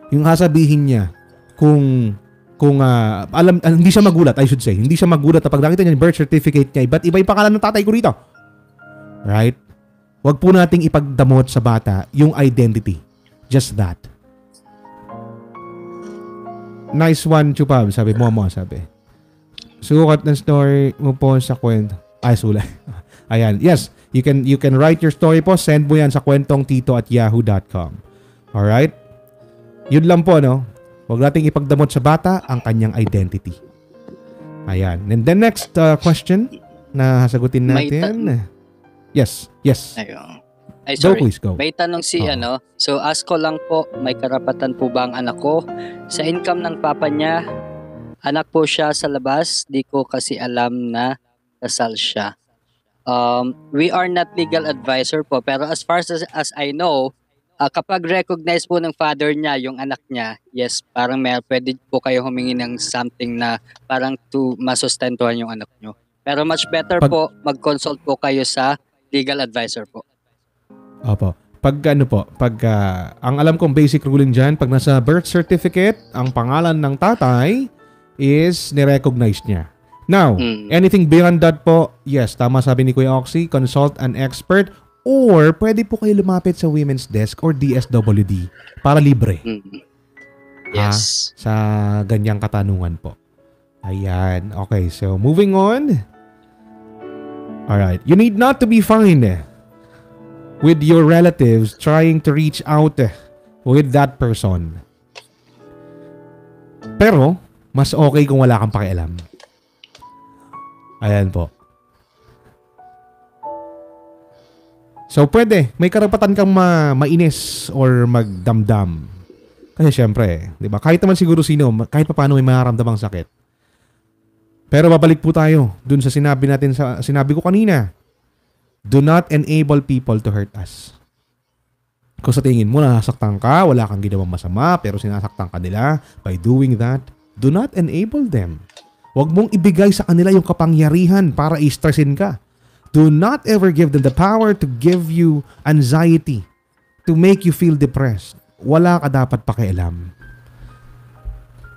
yung sasabihin niya kung hindi siya magulat, I should say. Hindi siya magulat na pag nakita niya yung birth certificate niya, iba yung pangalan ng tatay ko rito. Right? Huwag po nating ipagdamot sa bata yung identity. Just that. Nice one, Chupab. Sabi mo, sabi. Sukat ng story mo po sa kwento. Ay, sulay. Ayan. Yes, you can write your story po. Send mo yan sa kwentongetito@yahoo.com. Alright? Yun lang po, no? Huwag nating ipagdamot sa bata ang kanyang identity. Ayan. And then next question na sagutin natin. Yes. Ayun. Ay, sorry. Go, please, go. May tanong so ask ko lang po, may karapatan po ba ang anak ko sa income ng papa niya? Anak po siya sa labas, di ko kasi alam na kasal siya. We are not legal advisor po, pero as far as I know, kapag recognize po ng father niya yung anak niya, yes, parang pwede po kayo humingi ng something na parang to masustentuhan yung anak niyo. Pero much better po, mag-consult po kayo sa legal advisor po. Opo. Ang alam kong basic ruling dyan, pag nasa birth certificate, ang pangalan ng tatay is nirecognize niya. Now, anything beyond that po, yes, tama sabi ni Kuya Oxy, consult an expert or pwede po kayo lumapit sa Women's Desk or DSWD para libre. Yes. Sa ganyang katanungan po. Ayan. Okay, so moving on. Alright. You need not to be fine with your relatives trying to reach out with that person. Pero, mas okay kung wala kang pakialam. Ayan po. So, pwede. May karapatan kang mainis or magdamdam. Kasi syempre, di ba? Kahit naman siguro sino, kahit pa paano may mararamdamang sakit. Pero babalik po tayo dun sa sinabi ko kanina. Do not enable people to hurt us. Kung sa tingin mo nasaktan ka, wala kang ginawang masama, pero sinasaktan ka nila by doing that, do not enable them. Huwag mong ibigay sa kanila yung kapangyarihan para i-stressin ka. Do not ever give them the power to give you anxiety, to make you feel depressed. Wala ka dapat pakialam.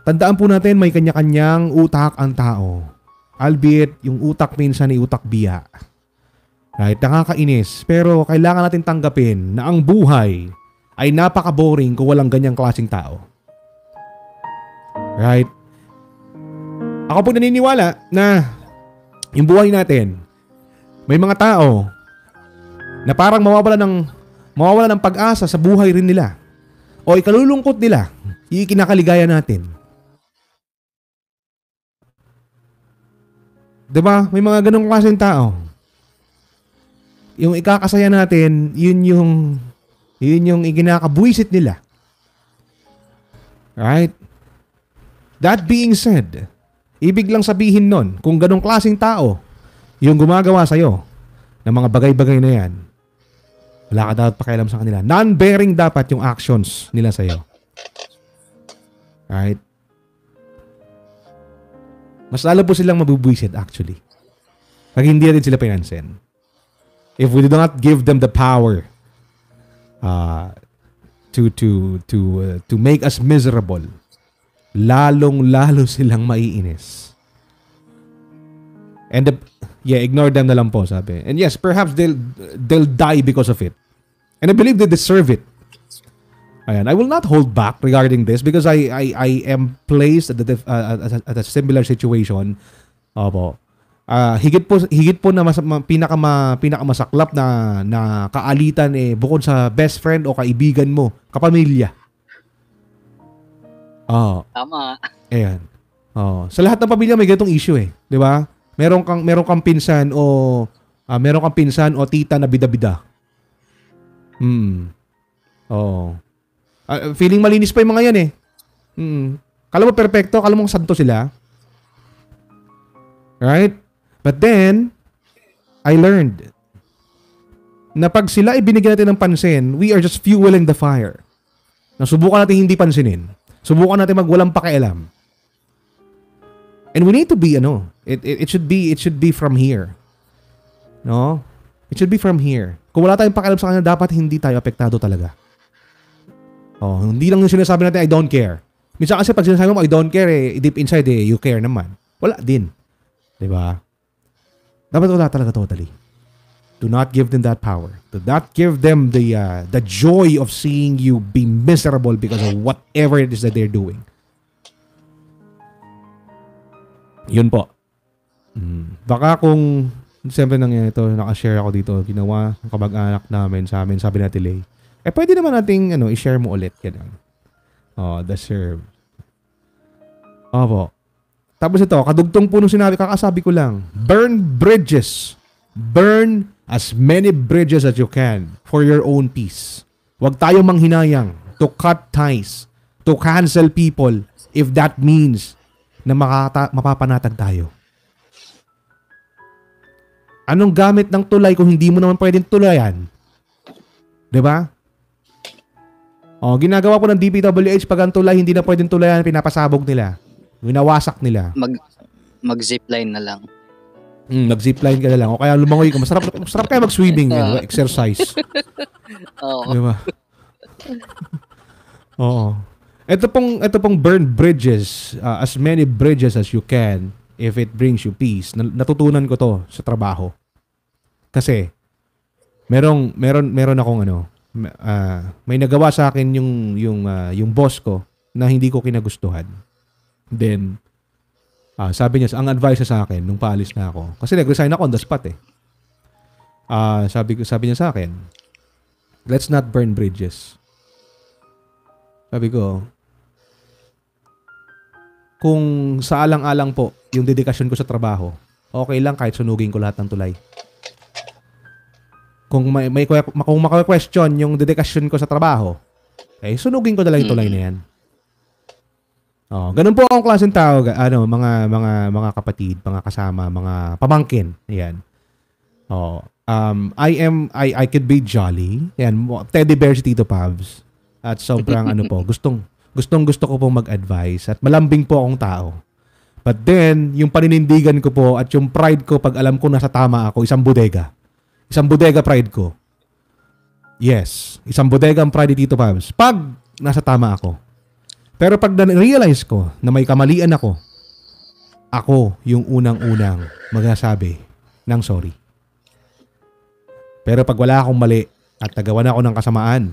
Tandaan po natin may kanya-kanyang utak ang tao. Albeit, yung utak minsan ay utak biya. Right? Nakakainis. Pero kailangan natin tanggapin na ang buhay ay napaka-boring kung walang ganyang klaseng tao. Right? Ako po naniniwala na yung buhay natin, may mga tao na parang mawawala ng pag-asa sa buhay rin nila. O ikalulungkot nila, ikinakaligaya natin. Diba? May mga ganong klaseng tao. Yung ikakasaya natin, yun yung ikinakabuisit nila. Right? That being said, ibig lang sabihin nun, kung ganong klaseng tao, yung gumagawa sa'yo ng mga bagay-bagay na yan, wala ka dapat pakialam sa kanila. Non-bearing dapat yung actions nila sa'yo. Right? Mas lalo po silang mabubuisit actually. Pag hindi rin sila pinansin. If we do not give them the power to make us miserable, lalong-lalo silang maiinis. And ignore them na lang po, sabi. And yes, perhaps they'll die because of it. And I believe they deserve it. Ayan, I will not hold back regarding this because I am placed at a similar situation. Opo. Higit po na pinakamasaklap na kaalitan bukod sa best friend o kaibigan mo, kapamilya. Tama. Ayan. Sa lahat ng pamilya may ganitong issue 'di ba? Meron kang pinsan o tita na bida-bida. Feeling malinis pa yung mga yan Kala mo perfecto, kala mo santo sila. Right? But then, I learned na pag sila ibinigyan natin ng pansin, we are just fueling the fire. Nasubukan natin hindi pansinin. Subukan natin magwalang pakialam. And we need to be, it should be from here. No? It should be from here. Kung wala tayong pakialam sa kanya, dapat hindi tayo apektado talaga. Hindi lang yung sinasabi natin, I don't care. Minsan kasi pag sinasabi mo, I don't care, deep inside, you care naman. Wala din. Diba? Dapat wala talaga totally. Do not give them that power. Do not give them the joy of seeing you be miserable because of whatever it is that they're doing. Yun po. Baka kung siyempre nangyayari ito, nakashare ako dito, ginawa ng kamag-anak namin sa amin, sabi natin Lay, pwede naman nating i-share mo ulit. Ganun. The serve. Opo. Tapos ito, kadugtong po nung sinabi, kakasabi ko lang, burn bridges. Burn as many bridges as you can for your own peace. Huwag tayo manghinayang to cut ties, to cancel people if that means na mapapanatag tayo. Anong gamit ng tulay kung hindi mo naman pwedeng tulayan? Diba? Ginagawa po ng DPWH pag ang tulay hindi na pwedeng tulayan, pinapasabog nila. Winawasak nila. Mag-zipline na lang. Mag-zipline ka na lang. O kaya lumangoy ka. Masarap kaya mag-swimming. Exercise. Oo. Diba? Oo. Ito pong burn bridges, as many bridges as you can if it brings you peace. Natutunan ko to sa trabaho. Kasi meron akong may nagawa sa akin yung boss ko na hindi ko kinagustuhan. Then sabi niya, ang advice sa akin nung paalis na ako, kasi nag-resign ako on the spot sabi niya sa akin, let's not burn bridges. Sabi ko, kung sa alang-alang po yung dedikasyon ko sa trabaho, okay lang kahit sunugin ko lahat ng tulay. Kung kung maka-question yung dedikasyon ko sa trabaho, sunugin ko na lang yung tulay na yan. Ganun po akong klaseng tao, mga kapatid, mga kasama, mga pamangkin. Ayan. I could be jolly. Ayan, teddy bear si Tito Pabs. At sobrang gusto ko pong mag-advise at malambing po akong tao. But then, yung paninindigan ko po at yung pride ko pag alam ko nasa tama ako, isang bodega. Isang bodega pride ko. Yes, isang bodega ang pride ni Tito Pabs. Pag nasa tama ako. Pero pag na-realize ko na may kamalian ako yung unang-unang magsasabi ng sorry. Pero pag wala akong mali at nagawa na ako ng kasamaan,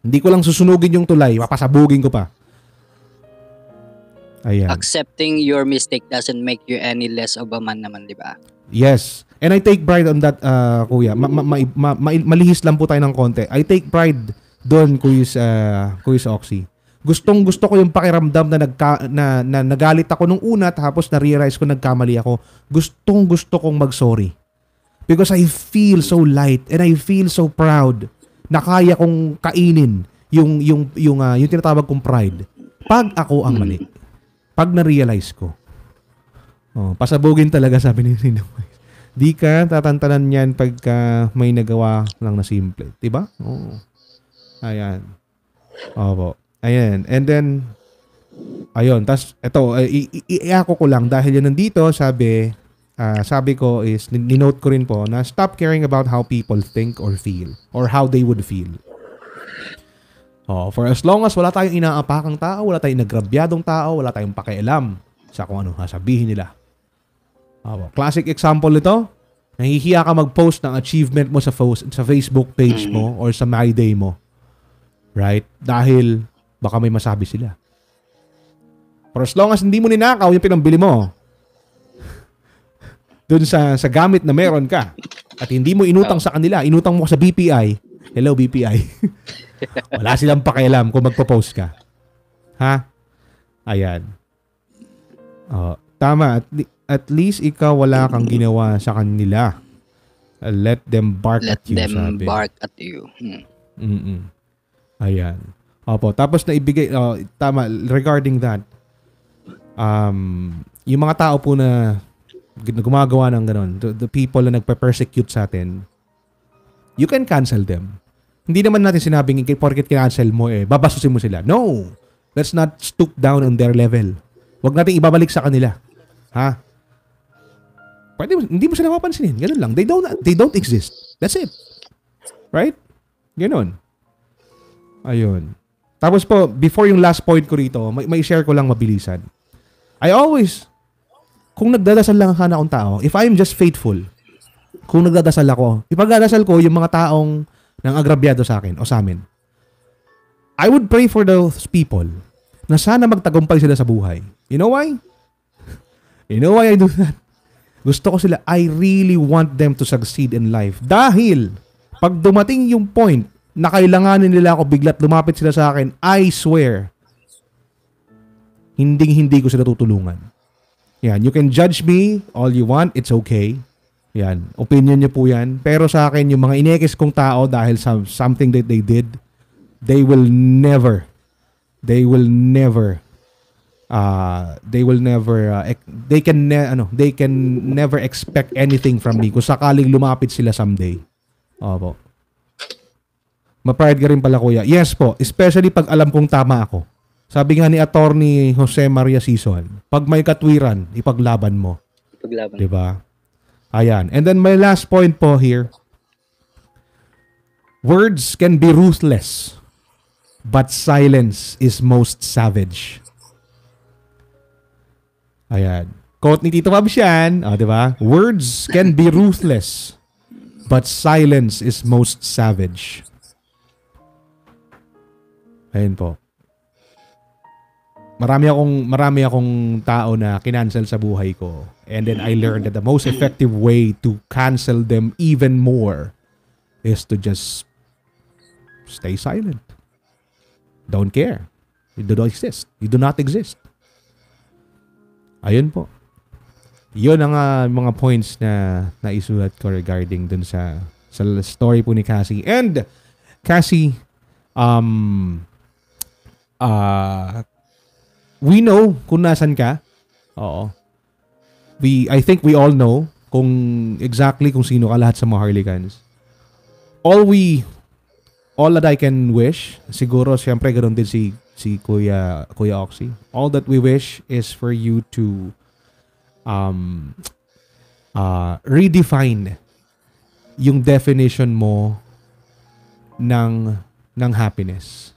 hindi ko lang susunugin yung tulay, papasabugin ko pa. Ayan. Accepting your mistake doesn't make you any less of a man naman, di ba? Yes. And I take pride on that, kuya. Malihis lang po tayo ng konti. I take pride doon, Kuya Oxy. Gustong-gusto ko yung pakiramdam na nagalit ako nung una tapos na-realize ko nagkamali ako. Gustong-gusto kong mag-sorry. Because I feel so light and I feel so proud na kaya kong kainin yung tinatawag kong pride. Pag ako ang mali. Pag na-realize ko. Pasabugin talaga, sabi ni Sino. Di ka tatantanan yan pagka may nagawa lang na simple. Diba? Ayan. Opo. Ayan. And then, ayun. Tas, ito, iako ko lang dahil yun nandito, sabi ko is, ninote ko rin po na stop caring about how people think or feel or how they would feel. For as long as wala tayong inaapakang tao, wala tayong nagrabyadong tao, wala tayong pakialam sa kung ano sasabihin nila. Classic example nito, nahihiya ka mag-post ng achievement mo sa Facebook page mo or sa My Day mo. Right? Dahil baka may masabi sila. For as long as hindi mo ninakaw yung pinambili mo, dun sa gamit na meron ka at hindi mo inutang sa kanila, inutang mo sa BPI. Hello, BPI. Wala silang pakialam kung magpo-post ka. Ha? Ayan. Tama. At least ikaw wala kang ginawa sa kanila. Let them bark at you, sabi. Let them bark at you. Ayan. Opo. Tapos na ibigay, tama, regarding that, yung mga tao po na gumagawa ng ganon, the people na nagpe-persecute sa atin, you can cancel them. Hindi naman natin sinabing, porket kinancel mo, babasusin mo sila. No! Let's not stoop down on their level. Huwag natin ibabalik sa kanila. Ha? Pwede, hindi mo sila mapansinin. Ganun lang. They don't exist. That's it. Right? Ganun. Ayun. Tapos po, before yung last point ko rito, may share ko lang mabilisan. I always, kung nagdadasal lang sana akong tao, if I'm just faithful, kung nagdadasal ako, ipagdadasal ko yung mga taong nang agrabyado sa akin o sa amin. I would pray for those people na sana magtagumpay sila sa buhay. You know why? You know why I do that? Gusto ko sila, I really want them to succeed in life. Dahil, pag dumating yung point na kailanganin nila ako bigla't lumapit sila sa akin, I swear, hindi ko sila tutulungan. Yan, you can judge me all you want, it's okay. Yan, opinion niyo po yan. Pero sa akin, yung mga inekis kong tao dahil sa something that they did, they can never expect anything from me kung sakaling lumapit sila someday. Opo. Ma-pride ka rin pala, kuya. Yes po, especially pag alam kong tama ako. Sabi nga ni Attorney Jose Maria Sison, pag may katwiran, ipaglaban mo. Diba? Ayan. And then my last point po here, words can be ruthless, but silence is most savage. Ayan. Quote ni Tito Fabs yan. Diba? Words can be ruthless, but silence is most savage. Ayan po. Marami akong tao na kinancel sa buhay ko. And then I learned that the most effective way to cancel them even more is to just stay silent. Don't care. You do not exist. You do not exist. Ayun po. Yun ang mga points na naisulat ko regarding dun sa story po ni Cassie. And Cassie, we know kung nasan ka. Oo. I think we all know kung exactly kung sino ka lahat sa mga Harlicans. All that I can wish, siguro siyempre ganoon din si Kuya Oxy. All that we wish is for you to redefine yung definition mo ng happiness.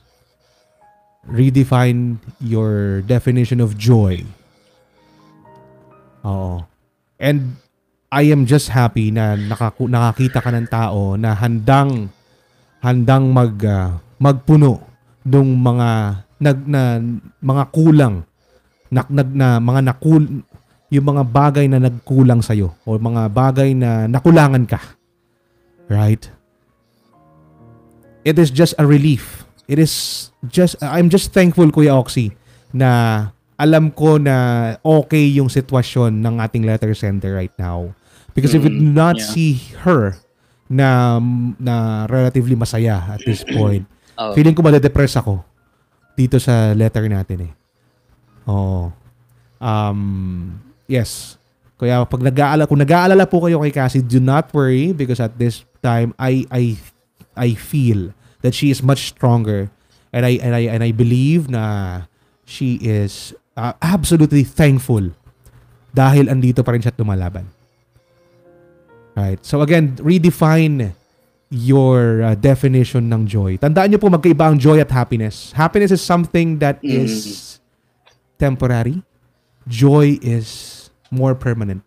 Redefine your definition of joy. Oo. And I am just happy na nakakita ka ng tao na handang magpuno ng mga kulang yung mga bagay na nagkulang sa iyo o mga bagay na nakulangan ka. Right? It is just a relief. I'm just thankful, Kuya Oxy, na alam ko na okay yung sitwasyon ng ating letter sender right now. Because if we do not see her na relatively masaya at this point, feeling ko madadepress ako dito sa letter natin eh. Oo. Yes. Kaya kung nag-aalala po kayo kay Cassie, do not worry because at this time I feel that she is much stronger and I believe na she is absolutely thankful dahil andito pa rin siya lumalaban. Right. So again, redefine your definition ng joy. Tandaan niyo po magkaiba ang joy at happiness. Happiness is something that is temporary. Joy is more permanent.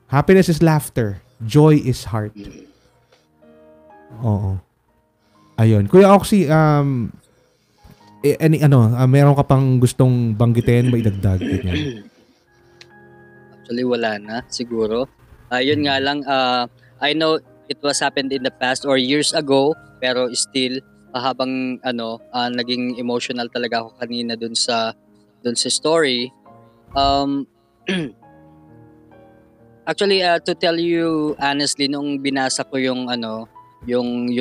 Happiness is laughter. Joy is heart. Oo. Ayun. Kuya Oxy, meron ka pang gustong banggitin, maidagdag? actually wala na siguro. Yun nga lang, I know it was happened in the past or years ago, pero still habang naging emotional talaga ako kanina dun sa story. Actually, to tell you honestly, nung binasa ko yung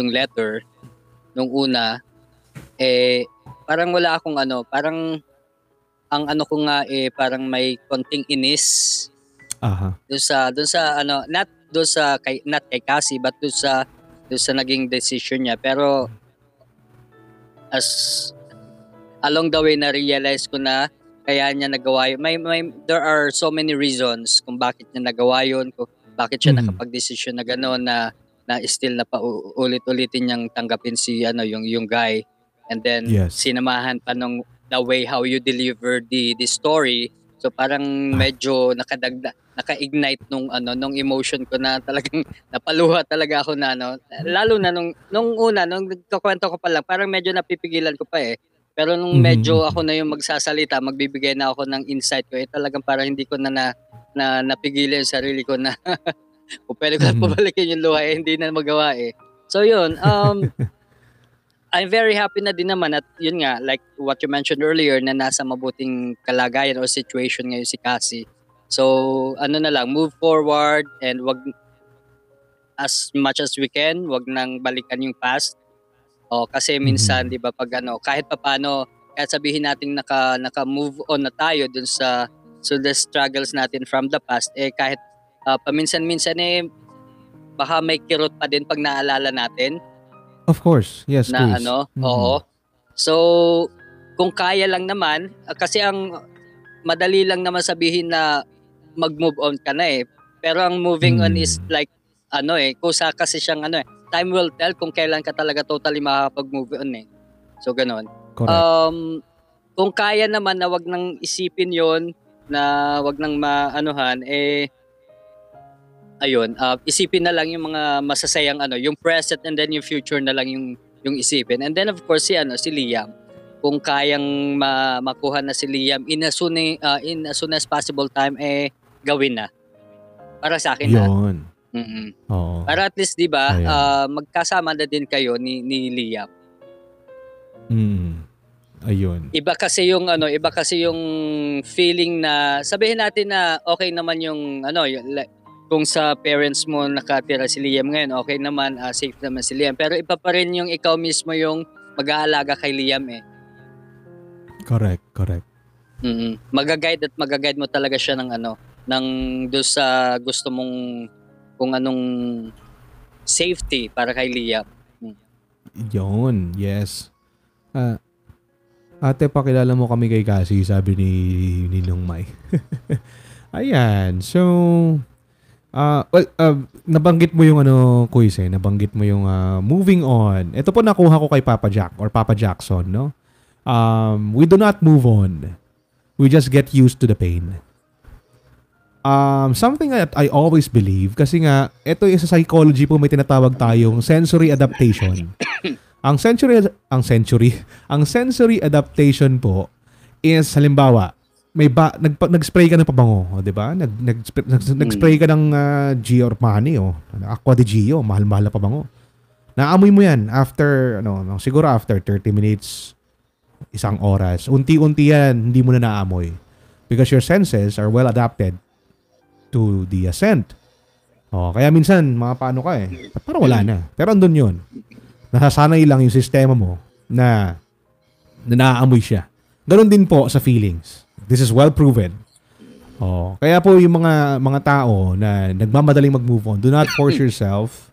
letter nung una, parang wala akong parang ang ko nga parang may konting inis. Doon sa not kay Cassie, but doon sa naging decision niya. Pero as along the way na realize ko na kaya niya nagawa yun. There are so many reasons kung bakit niya nagawa yun, kung bakit siya nakapag-desisyon na gano'n na still na paulit-ulitin niyang tanggapin si yung guy. And then sinamahan pa nung the way how you deliver the story. So parang medyo naka-ignite nung emotion ko na talagang napaluha talaga ako na lalo na nung una nung nagkukwento ko pa lang, parang medyo napipigilan ko pa pero nung medyo ako na yung magsasalita, magbibigay na ako ng insight ko, talagang parang hindi ko na napigilan yung sarili ko na kung pwede ko pabalikin yung luha, hindi na magawa So yun, I'm very happy na din naman at yun nga, like what you mentioned earlier, na nasa mabuting kalagayan o situation ngayon si Cassie. So na lang, move forward and wag as much as we can, wag nang balikan yung past. Kasi minsan 'di ba pag kahit papaano, kahit sabihin nating naka-move on na tayo dun sa the struggles natin from the past, kahit paminsan-minsan baka may kirot pa din pag naalala natin. Of course, yes, na please. Oo. So kung kaya lang naman, kasi ang madali lang naman sabihin na mag-move on ka na pero ang moving on is like kusa kasi siyang time will tell kung kailan ka talaga totally makakapag-move on So ganon. Correct. Kung kaya naman na wag nang isipin yon, na wag nang maanuhan isipin na lang yung mga masasayang yung present, and then yung future na lang yung isipin. And then of course si Liam, kung kayang makuha na si Liam in as soon as possible time, gawin na para sa akin. Yun. Oo. Para at least 'di ba, magkasama na din kayo ni Liam. Ayun. Iba kasi yung feeling na sabihin natin na okay naman yung kung sa parents mo nakatira si Liam ngayon, okay naman, safe naman si Liam. Pero iba pa rin yung ikaw mismo yung mag-aalaga kay Liam Correct. Mag-guide mo talaga siya ng doon sa gusto mong kung anong safety para kay Liam. Yun, yes. Ate, pakilala mo kami kay Cassie, sabi ni Ninong Mai. Ayan, so nabanggit mo yung Kuis, nabanggit mo yung moving on. Ito po nakuha ko kay Papa Jack or Papa Jackson, no? We do not move on. We just get used to the pain. Something that I always believe, kasi nga, ito sa psychology po may tinatawag tayong sensory adaptation. Ang sensory adaptation po is, halimbawa, nag-spray ka ng pabango, di ba? Nag-spray ka ng Gio Armani, Aqua di Gio, mahal-mahal na pabango. Naamoy mo yan after, siguro after 30 minutes, isang oras. Unti-unti yan, hindi mo na naamoy. Because your senses are well adapted to the scent. Kaya minsan, paano ka parang wala na. Pero andun yun. Nasasanay lang yung sistema mo na naaamoy siya. Ganon din po sa feelings. This is well proven. Kaya po yung mga tao na nagmamadaling mag-move on, do not force yourself.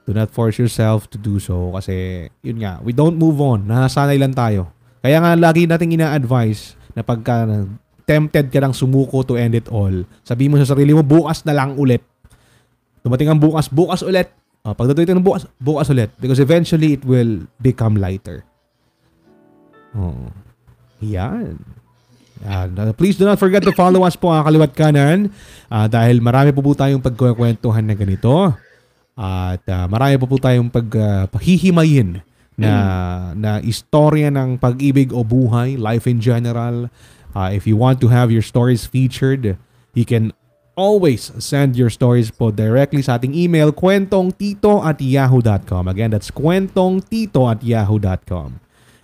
Do not force yourself to do so kasi yun nga, we don't move on. Nasasanay lang tayo. Kaya nga lagi nating ina-advise na pagka tempted ka lang sumuko to end it all, sabihin mo sa sarili mo, bukas na lang ulit. Dumating ang bukas ulit. Pagdating ng bukas ulit. Because eventually, it will become lighter. Yan. Please do not forget to follow us po kaliwat kanan dahil marami po tayong pagkukwentuhan na ganito. At marami po tayong paghihimayin na istorya ng pag-ibig o buhay, life in general. If you want to have your stories featured, you can always send your stories po directly sa ating email, kwentongtito@yahoo.com. Again, that's kwentongtito@yahoo.com.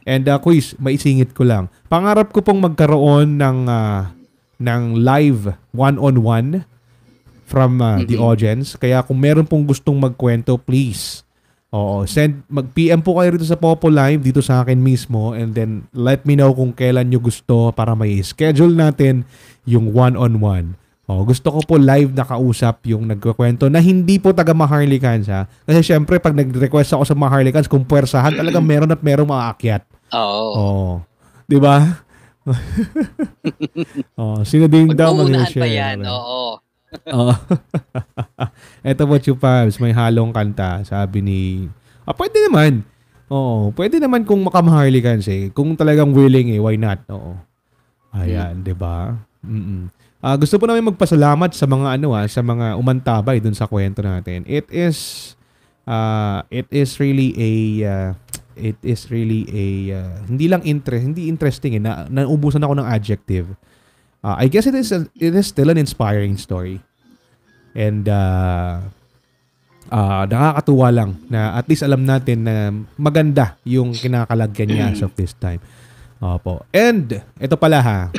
And quiz, maisingit ko lang. Pangarap ko pong magkaroon ng live one-on-one from the audience. Kaya kung meron pong gustong magkwento, please, mag-PM po kayo rito sa Popo Live dito sa akin mismo, and then let me know kung kailan nyo gusto para may schedule natin yung one-on-one. Gusto ko po live na kausap yung nagkukwento na hindi po taga Maharlikans, ha. Kasi syempre pag nag-request ako sa Maharlikans, kung puwersahan talaga meron at merong maakyat. Oo. 'Di ba? Sino din daw mag-uunahan mag-share? pa yan, oo. Eto po, Chupabs, may halong kanta. Sabi ni... pwede naman. Pwede naman kung makamaharlikans eh. Kung talagang willing why not? Ayan, di ba? Gusto po namin magpasalamat sa mga sa mga umantabay dun sa kwento natin. It is really a hindi interesting naubusan ako ng adjective. I guess it is still an inspiring story. And nakakatuwa lang na at least alam natin na maganda yung kinakalagyan niya as of this time. Opo. And ito pala ha.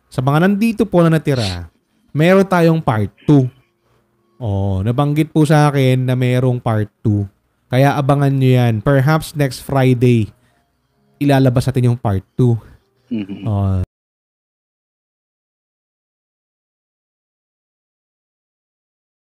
Sa mga nandito po na natira, meron tayong part 2. Nabanggit po sa akin na merong part 2. Kaya abangan nyo yan. Perhaps next Friday, ilalabas natin yung part 2.